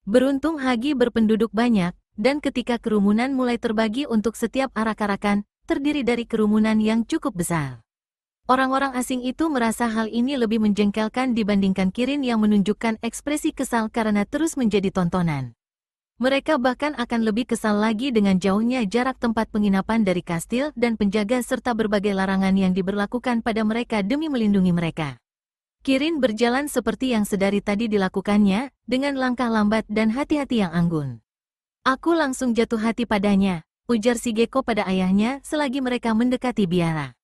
Beruntung Hagi berpenduduk banyak, dan ketika kerumunan mulai terbagi untuk setiap arak-arakan, terdiri dari kerumunan yang cukup besar. Orang-orang asing itu merasa hal ini lebih menjengkelkan dibandingkan Kirin yang menunjukkan ekspresi kesal karena terus menjadi tontonan. Mereka bahkan akan lebih kesal lagi dengan jauhnya jarak tempat penginapan dari kastil dan penjaga serta berbagai larangan yang diberlakukan pada mereka demi melindungi mereka. Kirin berjalan seperti yang sedari tadi dilakukannya, dengan langkah lambat dan hati-hati yang anggun. Aku langsung jatuh hati padanya, ujar Shigeko pada ayahnya selagi mereka mendekati biara.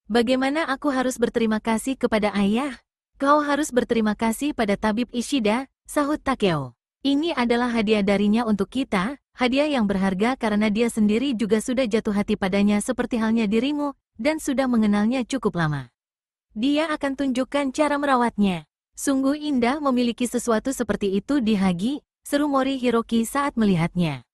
Bagaimana aku harus berterima kasih kepada ayah? Kau harus berterima kasih pada tabib Ishida, sahut Takeo. Ini adalah hadiah darinya untuk kita, hadiah yang berharga karena dia sendiri juga sudah jatuh hati padanya seperti halnya dirimu, dan sudah mengenalnya cukup lama. Dia akan tunjukkan cara merawatnya. Sungguh indah memiliki sesuatu seperti itu di Hagi, seru Mori Hiroki saat melihatnya.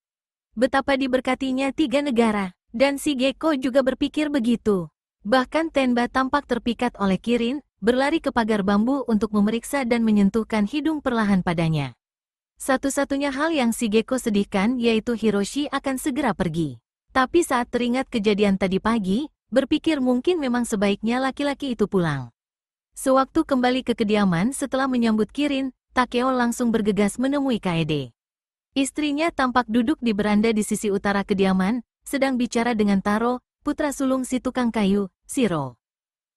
Betapa diberkatinya 3 negara, dan Shigeko juga berpikir begitu. Bahkan Tenba tampak terpikat oleh Kirin, berlari ke pagar bambu untuk memeriksa dan menyentuhkan hidung perlahan padanya. Satu-satunya hal yang Shigeko sedihkan yaitu Hiroshi akan segera pergi. Tapi saat teringat kejadian tadi pagi, berpikir mungkin memang sebaiknya laki-laki itu pulang. Sewaktu kembali ke kediaman setelah menyambut Kirin, Takeo langsung bergegas menemui Kaede. Istrinya tampak duduk di beranda di sisi utara kediaman, sedang bicara dengan Taro, putra sulung si tukang kayu, Shiro.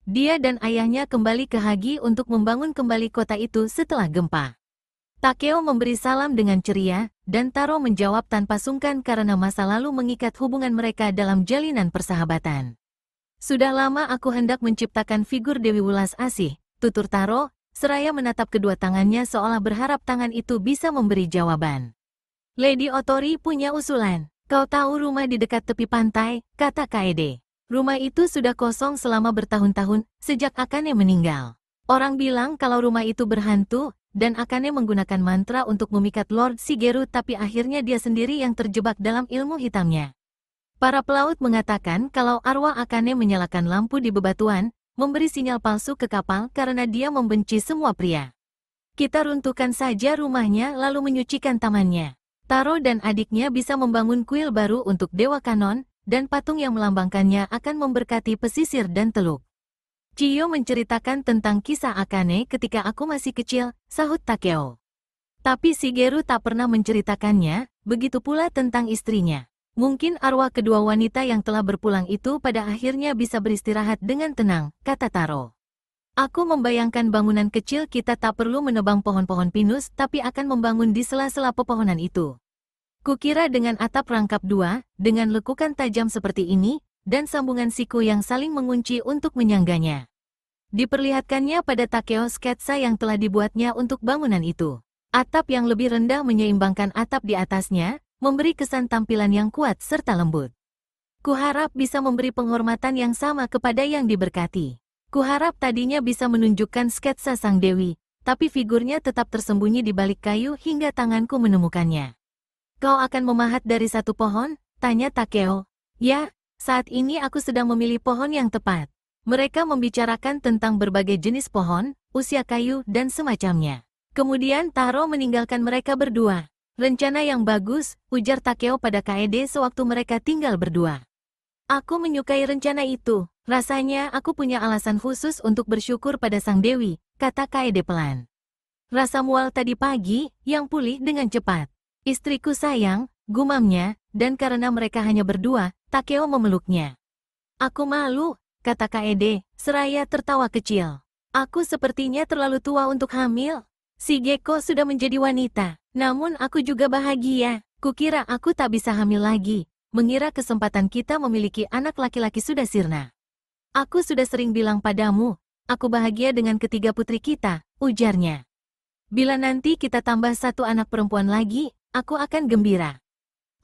Dia dan ayahnya kembali ke Hagi untuk membangun kembali kota itu setelah gempa. Takeo memberi salam dengan ceria, dan Taro menjawab tanpa sungkan karena masa lalu mengikat hubungan mereka dalam jalinan persahabatan. Sudah lama aku hendak menciptakan figur Dewi Wulas Asih, tutur Taro, seraya menatap kedua tangannya seolah berharap tangan itu bisa memberi jawaban. Lady Otori punya usulan. Kau tahu rumah di dekat tepi pantai, kata Kaede. Rumah itu sudah kosong selama bertahun-tahun, sejak Akane meninggal. Orang bilang kalau rumah itu berhantu, dan Akane menggunakan mantra untuk memikat Lord Shigeru tapi akhirnya dia sendiri yang terjebak dalam ilmu hitamnya. Para pelaut mengatakan kalau arwah Akane menyalakan lampu di bebatuan, memberi sinyal palsu ke kapal karena dia membenci semua pria. Kita runtuhkan saja rumahnya lalu menyucikan tamannya. Taro dan adiknya bisa membangun kuil baru untuk Dewa Kanon, dan patung yang melambangkannya akan memberkati pesisir dan teluk. Chiyo menceritakan tentang kisah Akane ketika aku masih kecil, sahut Takeo. Tapi Shigeru tak pernah menceritakannya, begitu pula tentang istrinya. Mungkin arwah kedua wanita yang telah berpulang itu pada akhirnya bisa beristirahat dengan tenang, kata Taro. Aku membayangkan bangunan kecil kita tak perlu menebang pohon-pohon pinus tapi akan membangun di sela-sela pepohonan itu. Kukira dengan atap rangkap 2, dengan lekukan tajam seperti ini, dan sambungan siku yang saling mengunci untuk menyangganya. Diperlihatkannya pada Takeo sketsa yang telah dibuatnya untuk bangunan itu. Atap yang lebih rendah menyeimbangkan atap di atasnya, memberi kesan tampilan yang kuat serta lembut. Kuharap bisa memberi penghormatan yang sama kepada yang diberkati. Kuharap tadinya bisa menunjukkan sketsa sang dewi, tapi figurnya tetap tersembunyi di balik kayu hingga tanganku menemukannya. Kau akan memahat dari satu pohon? Tanya Takeo. Ya, saat ini aku sedang memilih pohon yang tepat. Mereka membicarakan tentang berbagai jenis pohon, usia kayu, dan semacamnya. Kemudian Taro meninggalkan mereka berdua. Rencana yang bagus, ujar Takeo pada Kaede sewaktu mereka tinggal berdua. Aku menyukai rencana itu. Rasanya aku punya alasan khusus untuk bersyukur pada sang dewi, kata Kaede pelan. Rasa mual tadi pagi, yang pulih dengan cepat. Istriku sayang, gumamnya, dan karena mereka hanya berdua, Takeo memeluknya. Aku malu, kata Kaede, seraya tertawa kecil. Aku sepertinya terlalu tua untuk hamil. Shigeko sudah menjadi wanita, namun aku juga bahagia. Kukira aku tak bisa hamil lagi, mengira kesempatan kita memiliki anak laki-laki sudah sirna. Aku sudah sering bilang padamu, aku bahagia dengan ketiga putri kita, ujarnya. Bila nanti kita tambah satu anak perempuan lagi, aku akan gembira.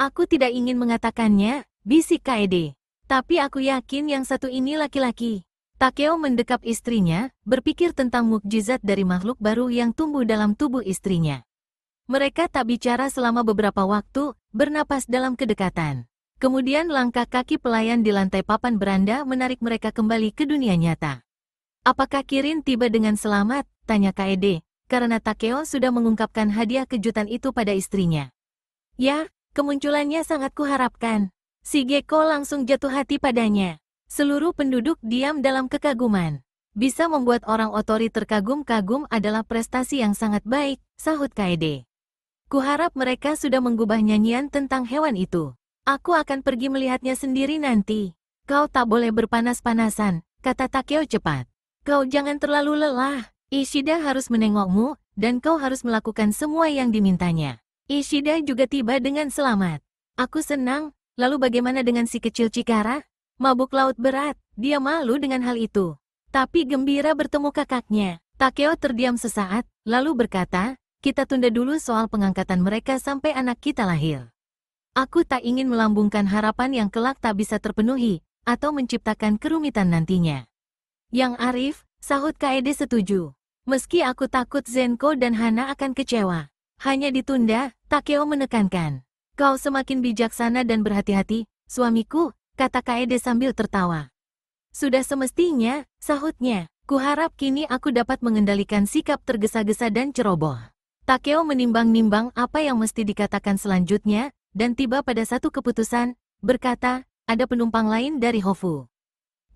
Aku tidak ingin mengatakannya, bisik Kaede. Tapi aku yakin yang satu ini laki-laki. Takeo mendekap istrinya, berpikir tentang mukjizat dari makhluk baru yang tumbuh dalam tubuh istrinya. Mereka tak bicara selama beberapa waktu, bernapas dalam kedekatan. Kemudian langkah kaki pelayan di lantai papan beranda menarik mereka kembali ke dunia nyata. Apakah Kirin tiba dengan selamat? Tanya Kaede. karena Takeo sudah mengungkapkan hadiah kejutan itu pada istrinya. Ya, kemunculannya sangat kuharapkan. Si Gecko langsung jatuh hati padanya. Seluruh penduduk diam dalam kekaguman. Bisa membuat orang otori terkagum-kagum adalah prestasi yang sangat baik, sahut Kaede. Kuharap mereka sudah mengubah nyanyian tentang hewan itu. Aku akan pergi melihatnya sendiri nanti. Kau tak boleh berpanas-panasan, kata Takeo cepat. Kau jangan terlalu lelah. Ishida harus menengokmu, dan kau harus melakukan semua yang dimintanya. Ishida juga tiba dengan selamat. Aku senang, lalu bagaimana dengan si kecil Chikara? Mabuk laut berat, dia malu dengan hal itu. Tapi gembira bertemu kakaknya. Takeo terdiam sesaat, lalu berkata, kita tunda dulu soal pengangkatan mereka sampai anak kita lahir. Aku tak ingin melambungkan harapan yang kelak tak bisa terpenuhi, atau menciptakan kerumitan nantinya. Yang Arif, sahut Kaede setuju. Meski aku takut Zenko dan Hana akan kecewa. Hanya ditunda, Takeo menekankan. Kau semakin bijaksana dan berhati-hati, suamiku, kata Kaede sambil tertawa. Sudah semestinya, sahutnya. Kuharap kini aku dapat mengendalikan sikap tergesa-gesa dan ceroboh. Takeo menimbang-nimbang apa yang mesti dikatakan selanjutnya, dan tiba pada satu keputusan, berkata, ada penumpang lain dari Hofu.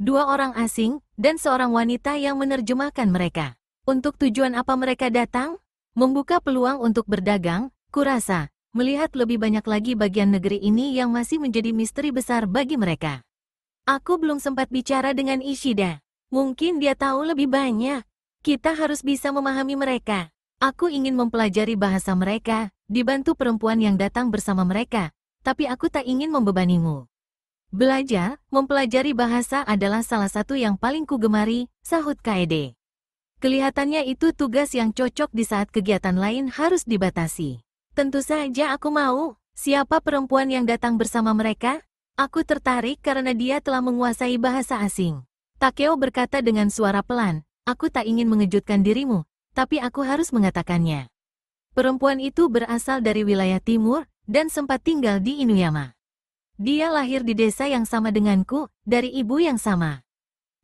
2 orang asing, dan seorang wanita yang menerjemahkan mereka. Untuk tujuan apa mereka datang? Membuka peluang untuk berdagang, kurasa, melihat lebih banyak lagi bagian negeri ini yang masih menjadi misteri besar bagi mereka. Aku belum sempat bicara dengan Ishida. Mungkin dia tahu lebih banyak. Kita harus bisa memahami mereka. Aku ingin mempelajari bahasa mereka, dibantu perempuan yang datang bersama mereka, tapi aku tak ingin membebanimu. Belajar, mempelajari bahasa adalah salah satu yang paling kugemari, sahut Kaede. Kelihatannya itu tugas yang cocok di saat kegiatan lain harus dibatasi. Tentu saja aku mau. Siapa perempuan yang datang bersama mereka? Aku tertarik karena dia telah menguasai bahasa asing. Takeo berkata dengan suara pelan, aku tak ingin mengejutkan dirimu, tapi aku harus mengatakannya. Perempuan itu berasal dari wilayah timur, dan sempat tinggal di Inuyama. Dia lahir di desa yang sama denganku, dari ibu yang sama.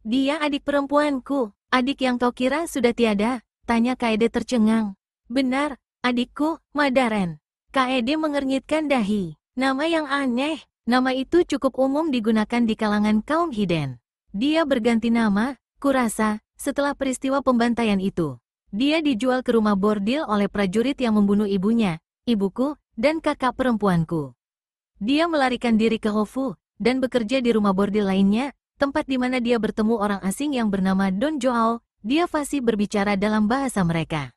Dia adik perempuanku, adik yang kau kira sudah tiada, tanya Kaede tercengang. Benar, adikku, Madaren. Kaede mengernyitkan dahi. Nama yang aneh, nama itu cukup umum digunakan di kalangan kaum Hiden. Dia berganti nama, kurasa, setelah peristiwa pembantaian itu. Dia dijual ke rumah bordil oleh prajurit yang membunuh ibunya, ibuku, dan kakak perempuanku. Dia melarikan diri ke Hofu, dan bekerja di rumah bordil lainnya, tempat di mana dia bertemu orang asing yang bernama Don Joao. Dia fasih berbicara dalam bahasa mereka.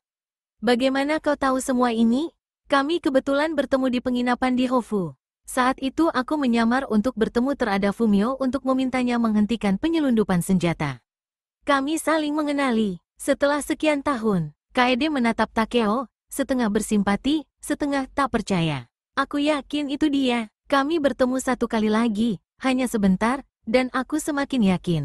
Bagaimana kau tahu semua ini? Kami kebetulan bertemu di penginapan di Hofu. Saat itu aku menyamar untuk bertemu terhadap Fumio untuk memintanya menghentikan penyelundupan senjata. Kami saling mengenali. Setelah sekian tahun, Kaede menatap Takeo, setengah bersimpati, setengah tak percaya. Aku yakin itu dia. Kami bertemu satu kali lagi, hanya sebentar, dan aku semakin yakin.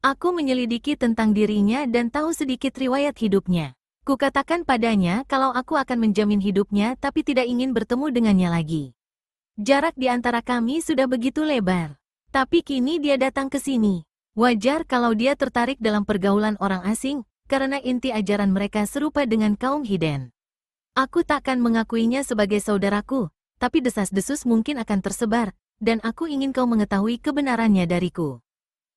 Aku menyelidiki tentang dirinya dan tahu sedikit riwayat hidupnya. Kukatakan padanya kalau aku akan menjamin hidupnya tapi tidak ingin bertemu dengannya lagi. Jarak di antara kami sudah begitu lebar. Tapi kini dia datang ke sini. Wajar kalau dia tertarik dalam pergaulan orang asing, karena inti ajaran mereka serupa dengan kaum Hiden. Aku takkan mengakuinya sebagai saudaraku, tapi desas-desus mungkin akan tersebar, dan aku ingin kau mengetahui kebenarannya dariku.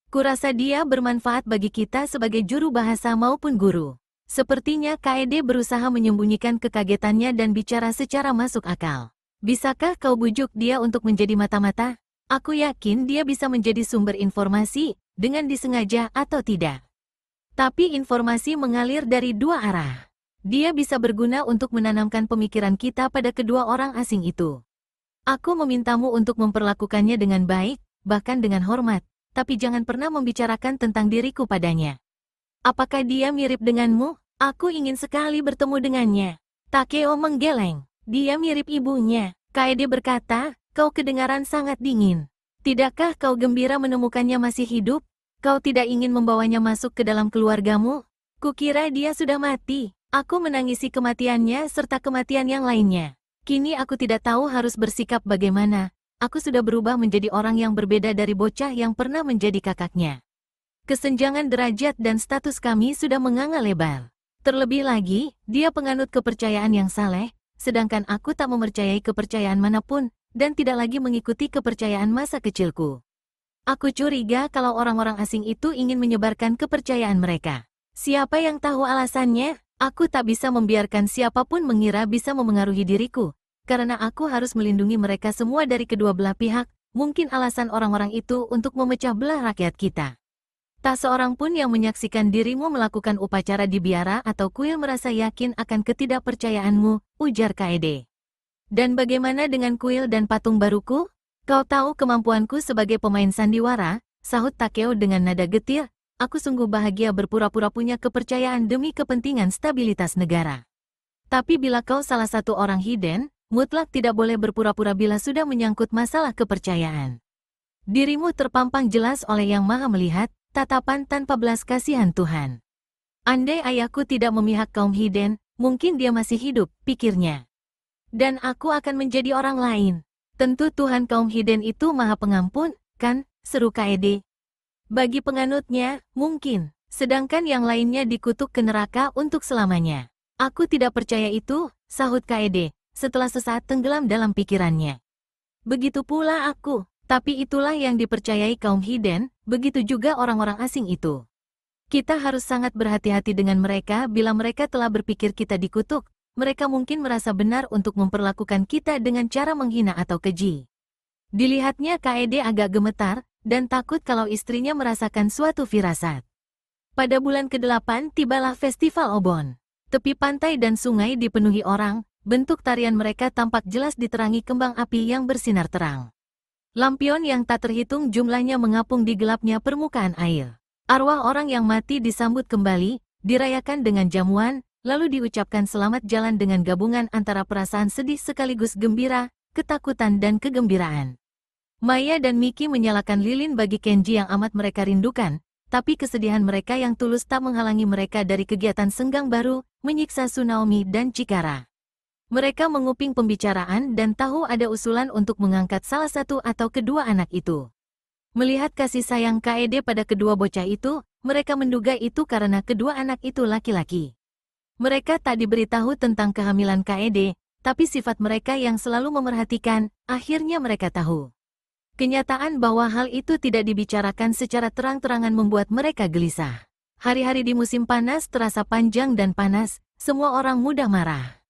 Kurasa dia bermanfaat bagi kita sebagai juru bahasa maupun guru. Sepertinya Kaede berusaha menyembunyikan kekagetannya dan bicara secara masuk akal. Bisakah kau bujuk dia untuk menjadi mata-mata? Aku yakin dia bisa menjadi sumber informasi, dengan disengaja atau tidak. Tapi informasi mengalir dari 2 arah. Dia bisa berguna untuk menanamkan pemikiran kita pada kedua orang asing itu. Aku memintamu untuk memperlakukannya dengan baik, bahkan dengan hormat, tapi jangan pernah membicarakan tentang diriku padanya. Apakah dia mirip denganmu? Aku ingin sekali bertemu dengannya. Takeo menggeleng. Dia mirip ibunya. Kaede berkata, kau kedengaran sangat dingin. Tidakkah kau gembira menemukannya masih hidup? Kau tidak ingin membawanya masuk ke dalam keluargamu? Kukira dia sudah mati. Aku menangisi kematiannya serta kematian yang lainnya. Kini aku tidak tahu harus bersikap bagaimana. Aku sudah berubah menjadi orang yang berbeda dari bocah yang pernah menjadi kakaknya. Kesenjangan derajat dan status kami sudah menganga lebar. Terlebih lagi, dia penganut kepercayaan yang saleh, sedangkan aku tak mempercayai kepercayaan manapun, dan tidak lagi mengikuti kepercayaan masa kecilku. Aku curiga kalau orang-orang asing itu ingin menyebarkan kepercayaan mereka. Siapa yang tahu alasannya? Aku tak bisa membiarkan siapapun mengira bisa memengaruhi diriku, karena aku harus melindungi mereka semua dari kedua belah pihak. Mungkin alasan orang-orang itu untuk memecah belah rakyat kita. Tak seorang pun yang menyaksikan dirimu melakukan upacara di biara atau kuil merasa yakin akan ketidakpercayaanmu, ujar Kaede. Dan bagaimana dengan kuil dan patung baruku? Kau tahu kemampuanku sebagai pemain sandiwara, sahut Takeo dengan nada getir. Aku sungguh bahagia berpura-pura punya kepercayaan demi kepentingan stabilitas negara. Tapi bila kau salah satu orang hiden, mutlak tidak boleh berpura-pura bila sudah menyangkut masalah kepercayaan. Dirimu terpampang jelas oleh Yang Maha Melihat, tatapan tanpa belas kasihan Tuhan. Andai ayahku tidak memihak kaum hiden, mungkin dia masih hidup, pikirnya. Dan aku akan menjadi orang lain. Tentu Tuhan kaum hiden itu Maha Pengampun, kan, seru Kaede. Bagi penganutnya, mungkin, sedangkan yang lainnya dikutuk ke neraka untuk selamanya. Aku tidak percaya itu, sahut Kaede, setelah sesaat tenggelam dalam pikirannya. Begitu pula aku. Tapi itulah yang dipercayai kaum hiden, begitu juga orang-orang asing itu. Kita harus sangat berhati-hati dengan mereka bila mereka telah berpikir kita dikutuk, mereka mungkin merasa benar untuk memperlakukan kita dengan cara menghina atau keji. Dilihatnya Kaede agak gemetar, dan takut kalau istrinya merasakan suatu firasat. Pada bulan ke-8 tibalah festival Obon. Tepi pantai dan sungai dipenuhi orang, bentuk tarian mereka tampak jelas diterangi kembang api yang bersinar terang. Lampion yang tak terhitung jumlahnya mengapung di gelapnya permukaan air. Arwah orang yang mati disambut kembali, dirayakan dengan jamuan, lalu diucapkan selamat jalan dengan gabungan antara perasaan sedih sekaligus gembira, ketakutan dan kegembiraan. Maya dan Miki menyalakan lilin bagi Kenji yang amat mereka rindukan, tapi kesedihan mereka yang tulus tak menghalangi mereka dari kegiatan senggang baru, menyiksa Tsunaomi dan Chikara. Mereka menguping pembicaraan dan tahu ada usulan untuk mengangkat salah satu atau kedua anak itu. Melihat kasih sayang Kaede pada kedua bocah itu, mereka menduga itu karena kedua anak itu laki-laki. Mereka tak diberitahu tentang kehamilan Kaede, tapi sifat mereka yang selalu memerhatikan, akhirnya mereka tahu. Kenyataan bahwa hal itu tidak dibicarakan secara terang-terangan membuat mereka gelisah. Hari-hari di musim panas terasa panjang dan panas, semua orang mudah marah.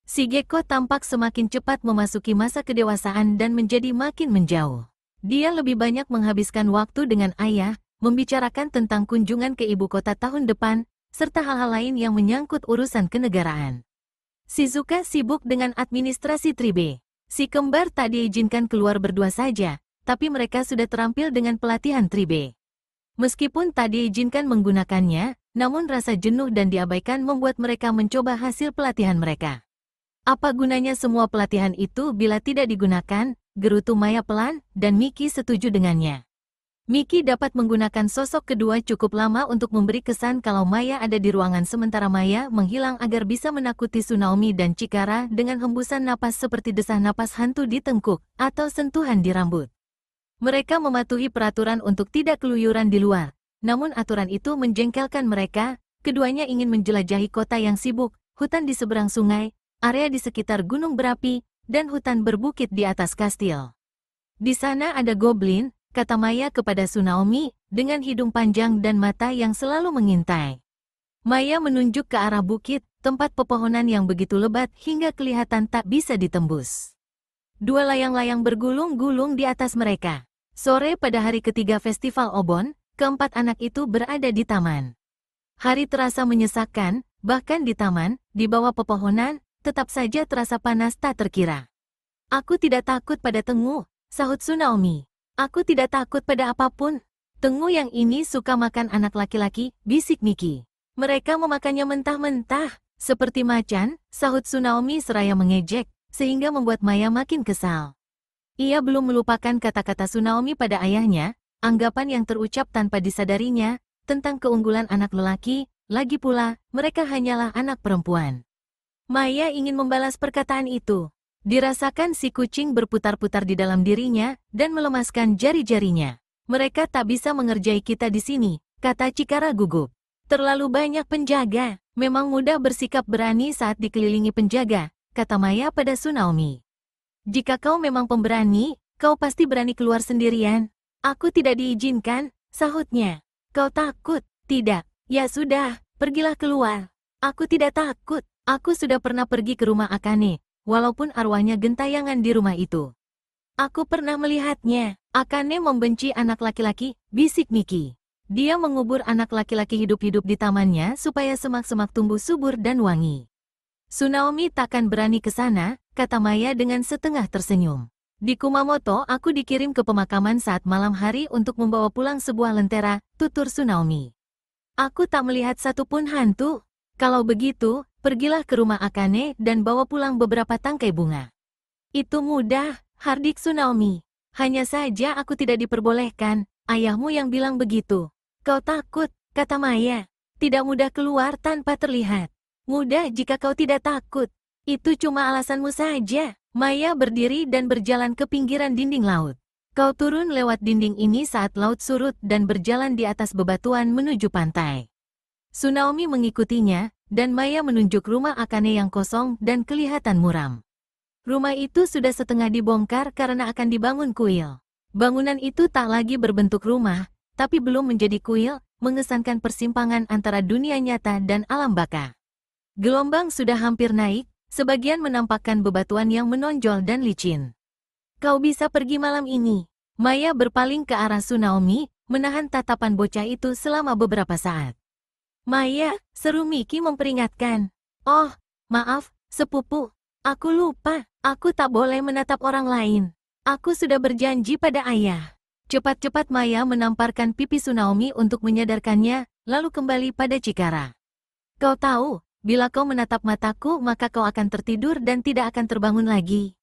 Shigeko tampak semakin cepat memasuki masa kedewasaan dan menjadi makin menjauh. Dia lebih banyak menghabiskan waktu dengan ayah, membicarakan tentang kunjungan ke ibu kota tahun depan, serta hal-hal lain yang menyangkut urusan kenegaraan. Shizuka sibuk dengan administrasi Tribe. Si kembar tak diizinkan keluar berdua saja, tapi mereka sudah terampil dengan pelatihan Tribe. Meskipun tak diizinkan menggunakannya, namun rasa jenuh dan diabaikan membuat mereka mencoba hasil pelatihan mereka. Apa gunanya semua pelatihan itu bila tidak digunakan? Gerutu Maya pelan, dan Miki setuju dengannya. Miki dapat menggunakan sosok kedua cukup lama untuk memberi kesan kalau Maya ada di ruangan sementara Maya menghilang agar bisa menakuti Tsunaomi dan Chikara dengan hembusan napas seperti desah napas hantu di tengkuk, atau sentuhan di rambut. Mereka mematuhi peraturan untuk tidak keluyuran di luar, namun aturan itu menjengkelkan mereka. Keduanya ingin menjelajahi kota yang sibuk, hutan di seberang sungai, area di sekitar gunung berapi, dan hutan berbukit di atas kastil. Di sana ada goblin, kata Maya kepada Tsunaomi, dengan hidung panjang dan mata yang selalu mengintai. Maya menunjuk ke arah bukit, tempat pepohonan yang begitu lebat hingga kelihatan tak bisa ditembus. Dua layang-layang bergulung-gulung di atas mereka. Sore pada hari ketiga festival Obon, keempat anak itu berada di taman. Hari terasa menyesakkan, bahkan di taman, di bawah pepohonan, tetap saja terasa panas tak terkira. Aku tidak takut pada Tengu, sahut Tsunaomi. Aku tidak takut pada apapun. Tengu yang ini suka makan anak laki-laki, bisik Miki. Mereka memakannya mentah-mentah, seperti macan, sahut Tsunaomi seraya mengejek, sehingga membuat Maya makin kesal. Ia belum melupakan kata-kata Tsunaomi pada ayahnya, anggapan yang terucap tanpa disadarinya, tentang keunggulan anak lelaki, lagi pula, mereka hanyalah anak perempuan. Maya ingin membalas perkataan itu. Dirasakan si kucing berputar-putar di dalam dirinya, dan melemaskan jari-jarinya. Mereka tak bisa mengerjai kita di sini, kata Chikara gugup. Terlalu banyak penjaga. Memang mudah bersikap berani saat dikelilingi penjaga, kata Maya pada Tsunaomi. Jika kau memang pemberani, kau pasti berani keluar sendirian. Aku tidak diizinkan, sahutnya. Kau takut? Tidak. Ya sudah, pergilah keluar. Aku tidak takut. Aku sudah pernah pergi ke rumah Akane, walaupun arwahnya gentayangan di rumah itu. Aku pernah melihatnya. Akane membenci anak laki-laki, bisik Miki. Dia mengubur anak laki-laki hidup-hidup di tamannya supaya semak-semak tumbuh subur dan wangi. Tsunaomi takkan berani ke sana, kata Maya dengan setengah tersenyum. Di Kumamoto aku dikirim ke pemakaman saat malam hari untuk membawa pulang sebuah lentera, tutur Tsunaomi. Aku tak melihat satupun hantu. Kalau begitu, pergilah ke rumah Akane dan bawa pulang beberapa tangkai bunga. Itu mudah, hardik Tsunaomi. Hanya saja aku tidak diperbolehkan, ayahmu yang bilang begitu. Kau takut, kata Maya. Tidak mudah keluar tanpa terlihat. Mudah jika kau tidak takut. Itu cuma alasanmu saja. Maya berdiri dan berjalan ke pinggiran dinding laut. Kau turun lewat dinding ini saat laut surut dan berjalan di atas bebatuan menuju pantai. Tsunaomi mengikutinya, dan Maya menunjuk rumah Akane yang kosong dan kelihatan muram. Rumah itu sudah setengah dibongkar karena akan dibangun kuil. Bangunan itu tak lagi berbentuk rumah, tapi belum menjadi kuil, mengesankan persimpangan antara dunia nyata dan alam baka. Gelombang sudah hampir naik, sebagian menampakkan bebatuan yang menonjol dan licin. Kau bisa pergi malam ini. Maya berpaling ke arah Tsunaomi, menahan tatapan bocah itu selama beberapa saat. Maya, seru Miki memperingatkan. Oh, maaf, sepupu. Aku lupa, aku tak boleh menatap orang lain. Aku sudah berjanji pada ayah. Cepat-cepat Maya menamparkan pipi Tsunaomi untuk menyadarkannya, lalu kembali pada Chikara. Kau tahu, bila kau menatap mataku maka kau akan tertidur dan tidak akan terbangun lagi.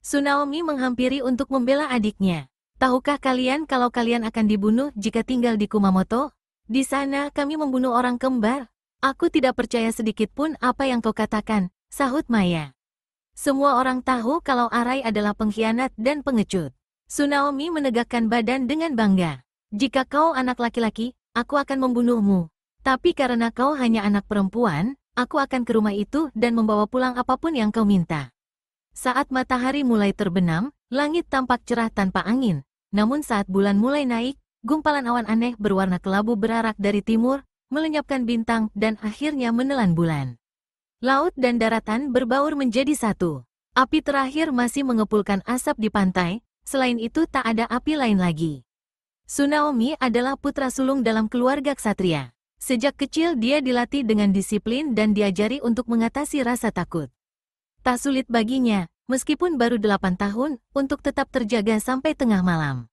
Tsunaomi menghampiri untuk membela adiknya. Tahukah kalian kalau kalian akan dibunuh jika tinggal di Kumamoto? Di sana kami membunuh orang kembar. Aku tidak percaya sedikit pun apa yang kau katakan, sahut Maya. Semua orang tahu kalau Arai adalah pengkhianat dan pengecut. Tsunaomi menegakkan badan dengan bangga. Jika kau anak laki-laki, aku akan membunuhmu. Tapi karena kau hanya anak perempuan, aku akan ke rumah itu dan membawa pulang apapun yang kau minta. Saat matahari mulai terbenam, langit tampak cerah tanpa angin. Namun saat bulan mulai naik, gumpalan awan aneh berwarna kelabu berarak dari timur, melenyapkan bintang dan akhirnya menelan bulan. Laut dan daratan berbaur menjadi satu. Api terakhir masih mengepulkan asap di pantai, selain itu tak ada api lain lagi. Tsunaomi adalah putra sulung dalam keluarga ksatria. Sejak kecil dia dilatih dengan disiplin dan diajari untuk mengatasi rasa takut. Tak sulit baginya, meskipun baru 8 tahun, untuk tetap terjaga sampai tengah malam.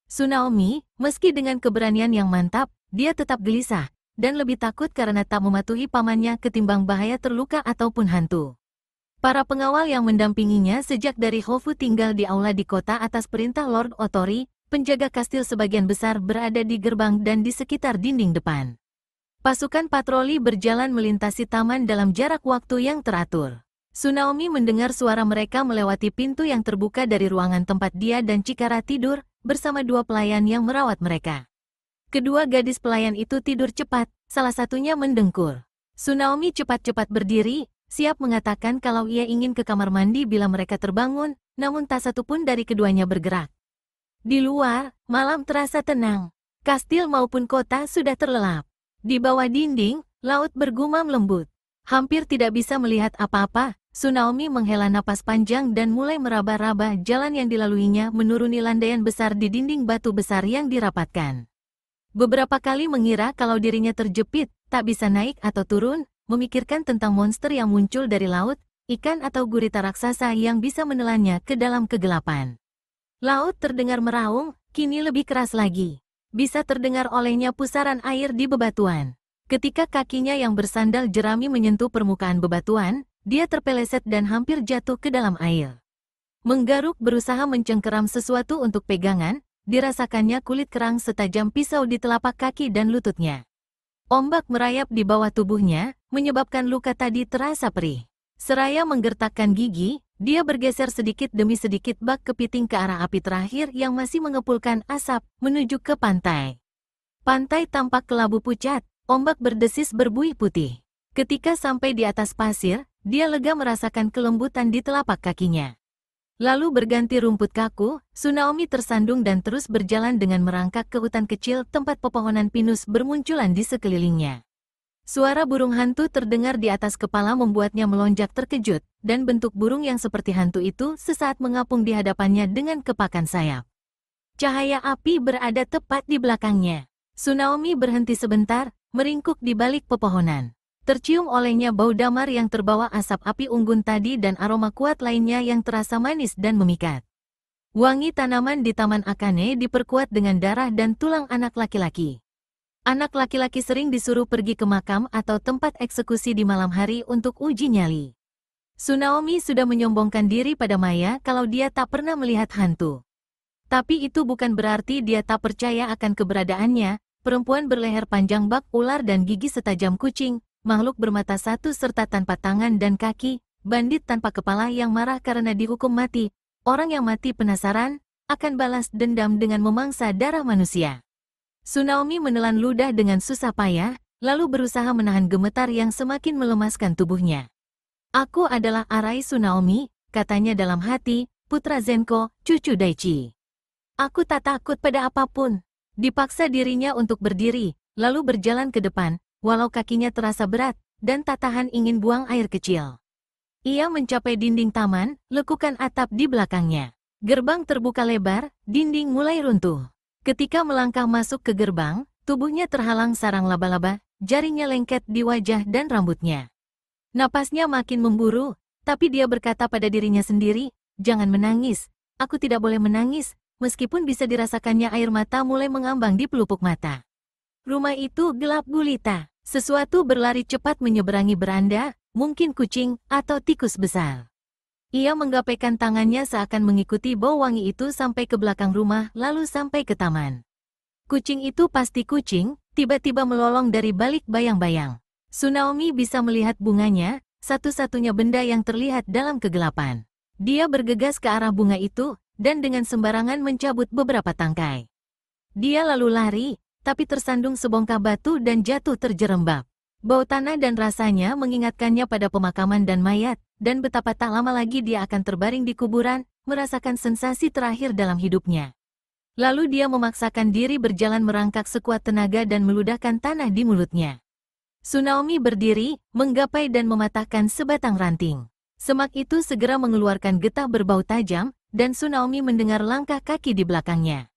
Tsunaomi, meski dengan keberanian yang mantap, dia tetap gelisah, dan lebih takut karena tak mematuhi pamannya ketimbang bahaya terluka ataupun hantu. Para pengawal yang mendampinginya sejak dari Hofu tinggal di aula di kota atas perintah Lord Otori, penjaga kastil sebagian besar berada di gerbang dan di sekitar dinding depan. Pasukan patroli berjalan melintasi taman dalam jarak waktu yang teratur. Tsunaomi mendengar suara mereka melewati pintu yang terbuka dari ruangan tempat dia dan Chikara tidur, bersama dua pelayan yang merawat mereka. Kedua gadis pelayan itu tidur cepat, salah satunya mendengkur. Tsunaomi cepat-cepat berdiri, siap mengatakan kalau ia ingin ke kamar mandi bila mereka terbangun, namun tak satu pun dari keduanya bergerak. Di luar, malam terasa tenang. Kastil maupun kota sudah terlelap. Di bawah dinding, laut bergumam lembut. Hampir tidak bisa melihat apa-apa, Tsunaomi menghela napas panjang dan mulai meraba-raba jalan yang dilaluinya menuruni landaian besar di dinding batu besar yang dirapatkan. Beberapa kali mengira kalau dirinya terjepit, tak bisa naik atau turun, memikirkan tentang monster yang muncul dari laut, ikan atau gurita raksasa yang bisa menelannya ke dalam kegelapan. Laut terdengar meraung, kini lebih keras lagi. Bisa terdengar olehnya pusaran air di bebatuan. Ketika kakinya yang bersandal jerami menyentuh permukaan bebatuan, dia terpeleset dan hampir jatuh ke dalam air. Menggaruk berusaha mencengkeram sesuatu untuk pegangan, dirasakannya kulit kerang setajam pisau di telapak kaki dan lututnya. Ombak merayap di bawah tubuhnya, menyebabkan luka tadi terasa perih. Seraya menggertakkan gigi, dia bergeser sedikit demi sedikit bak kepiting ke arah api terakhir yang masih mengepulkan asap, menuju ke pantai. Pantai tampak kelabu pucat, ombak berdesis berbuih putih. Ketika sampai di atas pasir, dia lega merasakan kelembutan di telapak kakinya. Lalu berganti rumput kaku, Tsunaomi tersandung dan terus berjalan dengan merangkak ke hutan kecil tempat pepohonan pinus bermunculan di sekelilingnya. Suara burung hantu terdengar di atas kepala membuatnya melonjak terkejut, dan bentuk burung yang seperti hantu itu sesaat mengapung di hadapannya dengan kepakan sayap. Cahaya api berada tepat di belakangnya. Tsunaomi berhenti sebentar, meringkuk di balik pepohonan. Tercium olehnya bau damar yang terbawa asap api unggun tadi dan aroma kuat lainnya yang terasa manis dan memikat. Wangi tanaman di Taman Akane diperkuat dengan darah dan tulang anak laki-laki. Anak laki-laki sering disuruh pergi ke makam atau tempat eksekusi di malam hari untuk uji nyali. Tsunaomi sudah menyombongkan diri pada Maya kalau dia tak pernah melihat hantu. Tapi itu bukan berarti dia tak percaya akan keberadaannya, perempuan berleher panjang bak ular dan gigi setajam kucing, makhluk bermata satu serta tanpa tangan dan kaki, bandit tanpa kepala yang marah karena dihukum mati, orang yang mati penasaran, akan balas dendam dengan memangsa darah manusia. Tsunaomi menelan ludah dengan susah payah, lalu berusaha menahan gemetar yang semakin melemaskan tubuhnya. Aku adalah Arai Tsunaomi, katanya dalam hati, putra Zenko, cucu Daichi. Aku tak takut pada apapun. Dipaksa dirinya untuk berdiri, lalu berjalan ke depan, walau kakinya terasa berat, dan tak tahan ingin buang air kecil. Ia mencapai dinding taman, lekukan atap di belakangnya. Gerbang terbuka lebar, dinding mulai runtuh. Ketika melangkah masuk ke gerbang, tubuhnya terhalang sarang laba-laba, jaringnya lengket di wajah dan rambutnya. Napasnya makin memburu, tapi dia berkata pada dirinya sendiri, jangan menangis, aku tidak boleh menangis, meskipun bisa dirasakannya air mata mulai mengambang di pelupuk mata. Rumah itu gelap gulita. Sesuatu berlari cepat menyeberangi beranda, mungkin kucing atau tikus besar. Ia menggapaikan tangannya seakan mengikuti bau wangi itu sampai ke belakang rumah lalu sampai ke taman. Kucing itu pasti kucing, tiba-tiba melolong dari balik bayang-bayang. Tsunaomi bisa melihat bunganya, satu-satunya benda yang terlihat dalam kegelapan. Dia bergegas ke arah bunga itu, dan dengan sembarangan mencabut beberapa tangkai. Dia lalu lari, tapi tersandung sebongkah batu dan jatuh terjerembab. Bau tanah dan rasanya mengingatkannya pada pemakaman dan mayat, dan betapa tak lama lagi dia akan terbaring di kuburan, merasakan sensasi terakhir dalam hidupnya. Lalu dia memaksakan diri berjalan merangkak sekuat tenaga dan meludahkan tanah di mulutnya. Tsunaomi berdiri, menggapai dan mematahkan sebatang ranting. Semak itu segera mengeluarkan getah berbau tajam, dan Tsunaomi mendengar langkah kaki di belakangnya.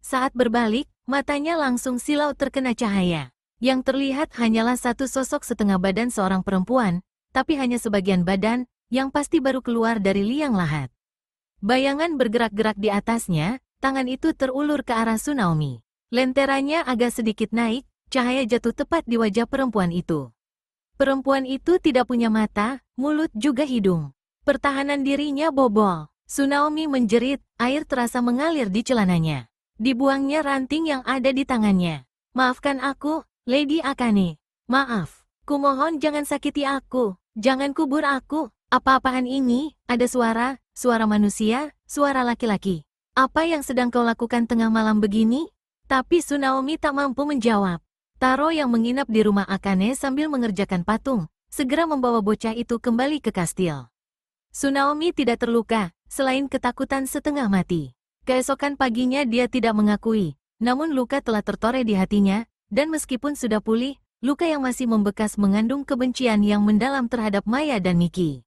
Saat berbalik, matanya langsung silau terkena cahaya. Yang terlihat hanyalah satu sosok setengah badan seorang perempuan, tapi hanya sebagian badan, yang pasti baru keluar dari liang lahat. Bayangan bergerak-gerak di atasnya, tangan itu terulur ke arah Tsunaomi. Lenterannya agak sedikit naik, cahaya jatuh tepat di wajah perempuan itu. Perempuan itu tidak punya mata, mulut juga hidung. Pertahanan dirinya bobol. Tsunaomi menjerit, air terasa mengalir di celananya. Dibuangnya ranting yang ada di tangannya. Maafkan aku, Lady Akane. Maaf. Kumohon jangan sakiti aku. Jangan kubur aku. Apa-apaan ini? Ada suara manusia, suara laki-laki. Apa yang sedang kau lakukan tengah malam begini? Tapi Tsunaomi tak mampu menjawab. Taro yang menginap di rumah Akane sambil mengerjakan patung, segera membawa bocah itu kembali ke kastil. Tsunaomi tidak terluka, selain ketakutan setengah mati. Keesokan paginya dia tidak mengakui, namun luka telah tertoreh di hatinya, dan meskipun sudah pulih, luka yang masih membekas mengandung kebencian yang mendalam terhadap Maya dan Miki.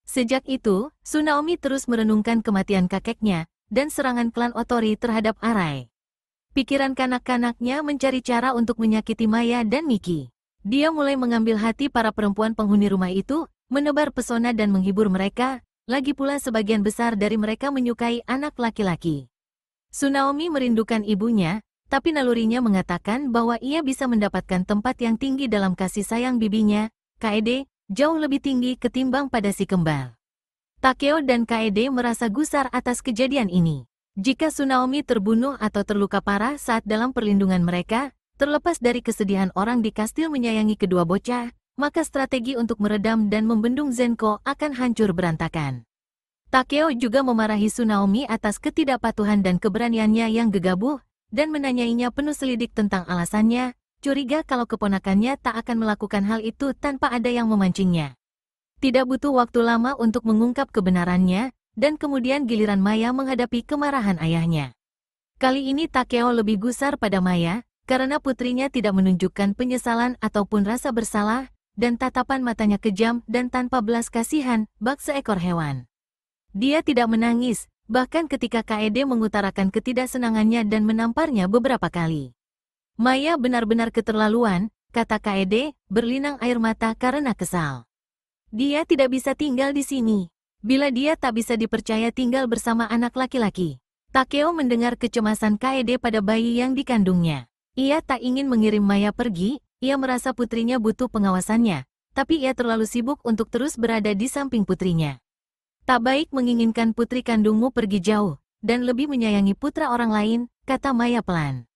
Sejak itu, Tsunaomi terus merenungkan kematian kakeknya, dan serangan klan Otori terhadap Arai. Pikiran kanak-kanaknya mencari cara untuk menyakiti Maya dan Miki. Dia mulai mengambil hati para perempuan penghuni rumah itu, menebar pesona dan menghibur mereka, lagi pula sebagian besar dari mereka menyukai anak laki-laki. Tsunaomi merindukan ibunya, tapi nalurinya mengatakan bahwa ia bisa mendapatkan tempat yang tinggi dalam kasih sayang bibinya, Kaede, jauh lebih tinggi ketimbang pada si kembar. Takeo dan Kaede merasa gusar atas kejadian ini. Jika Tsunaomi terbunuh atau terluka parah saat dalam perlindungan mereka, terlepas dari kesedihan orang di kastil menyayangi kedua bocah, maka strategi untuk meredam dan membendung Zenko akan hancur berantakan. Takeo juga memarahi Tsunaomi atas ketidakpatuhan dan keberaniannya yang gegabah, dan menanyainya penuh selidik tentang alasannya, curiga kalau keponakannya tak akan melakukan hal itu tanpa ada yang memancingnya. Tidak butuh waktu lama untuk mengungkap kebenarannya, dan kemudian giliran Maya menghadapi kemarahan ayahnya. Kali ini Takeo lebih gusar pada Maya, karena putrinya tidak menunjukkan penyesalan ataupun rasa bersalah, dan tatapan matanya kejam dan tanpa belas kasihan, bak seekor hewan. Dia tidak menangis, bahkan ketika Kaede mengutarakan ketidaksenangannya dan menamparnya beberapa kali. Maya benar-benar keterlaluan, kata Kaede, berlinang air mata karena kesal. Dia tidak bisa tinggal di sini. Bila dia tak bisa dipercaya tinggal bersama anak laki-laki. Takeo mendengar kecemasan Kaede pada bayi yang dikandungnya. Ia tak ingin mengirim Maya pergi, ia merasa putrinya butuh pengawasannya, tapi ia terlalu sibuk untuk terus berada di samping putrinya. Tak baik menginginkan putri kandungmu pergi jauh, dan lebih menyayangi putra orang lain, kata Maya pelan.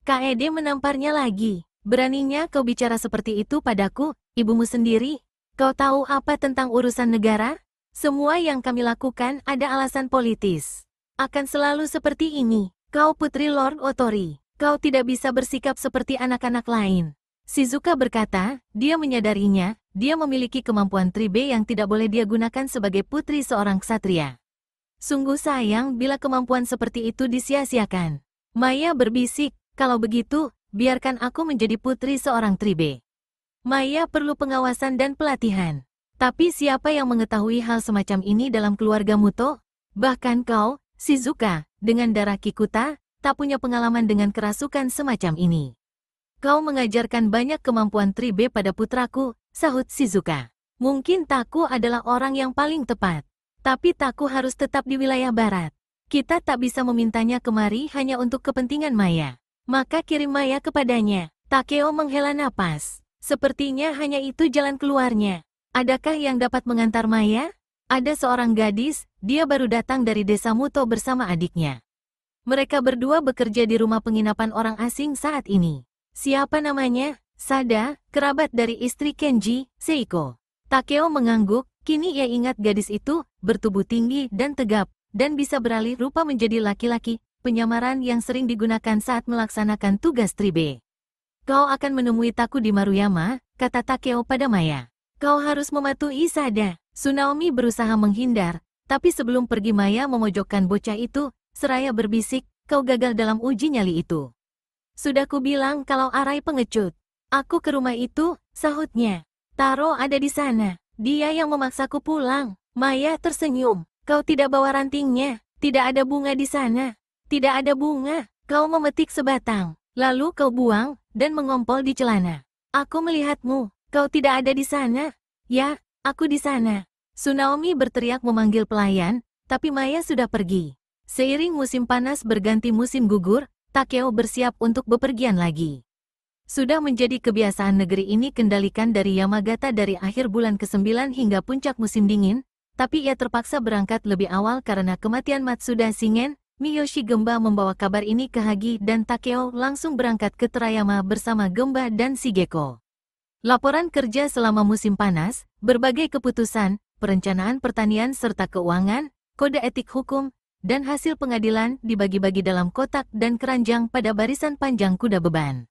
Kaede menamparnya lagi. Beraninya kau bicara seperti itu padaku, ibumu sendiri? Kau tahu apa tentang urusan negara? Semua yang kami lakukan ada alasan politis. Akan selalu seperti ini. Kau putri Lord Otori. Kau tidak bisa bersikap seperti anak-anak lain. Shizuka berkata, dia menyadarinya, dia memiliki kemampuan tribe yang tidak boleh dia gunakan sebagai putri seorang ksatria. Sungguh sayang bila kemampuan seperti itu disia-siakan. Maya berbisik, kalau begitu, biarkan aku menjadi putri seorang tribe. Maya perlu pengawasan dan pelatihan. Tapi siapa yang mengetahui hal semacam ini dalam keluarga Muto? Bahkan kau, Shizuka, dengan darah Kikuta, tak punya pengalaman dengan kerasukan semacam ini. Kau mengajarkan banyak kemampuan tribe pada putraku, sahut Shizuka. Mungkin Taku adalah orang yang paling tepat. Tapi Taku harus tetap di wilayah barat. Kita tak bisa memintanya kemari hanya untuk kepentingan Maya. Maka kirim Maya kepadanya. Takeo menghela napas. Sepertinya hanya itu jalan keluarnya. Adakah yang dapat mengantar Maya? Ada seorang gadis, dia baru datang dari desa Muto bersama adiknya. Mereka berdua bekerja di rumah penginapan orang asing saat ini. Siapa namanya? Sada, kerabat dari istri Kenji, Seiko. Takeo mengangguk, kini ia ingat gadis itu, bertubuh tinggi dan tegap, dan bisa beralih rupa menjadi laki-laki, penyamaran yang sering digunakan saat melaksanakan tugas tribe. Kau akan menemui Taku di Maruyama, kata Takeo pada Maya. Kau harus mematuhi Sada. Tsunaomi berusaha menghindar, tapi sebelum pergi Maya memojokkan bocah itu, seraya berbisik, kau gagal dalam uji nyali itu. Sudah kubilang kalau Arai pengecut. Aku ke rumah itu, sahutnya. Taro ada di sana. Dia yang memaksaku pulang. Maya tersenyum. Kau tidak bawa rantingnya. Tidak ada bunga di sana. Tidak ada bunga. Kau memetik sebatang. Lalu kau buang, dan mengompol di celana. Aku melihatmu. Kau tidak ada di sana. Ya, aku di sana. Tsunaomi berteriak memanggil pelayan, tapi Maya sudah pergi. Seiring musim panas berganti musim gugur, Takeo bersiap untuk bepergian lagi. Sudah menjadi kebiasaan negeri ini kendalikan dari Yamagata dari akhir bulan ke-9 hingga puncak musim dingin, tapi ia terpaksa berangkat lebih awal karena kematian Matsuda Shingen. Miyoshi Gemba membawa kabar ini ke Hagi dan Takeo langsung berangkat ke Terayama bersama Gemba dan Shigeko. Laporan kerja selama musim panas, berbagai keputusan, perencanaan pertanian serta keuangan, kode etik hukum, dan hasil pengadilan dibagi-bagi dalam kotak dan keranjang pada barisan panjang kuda beban.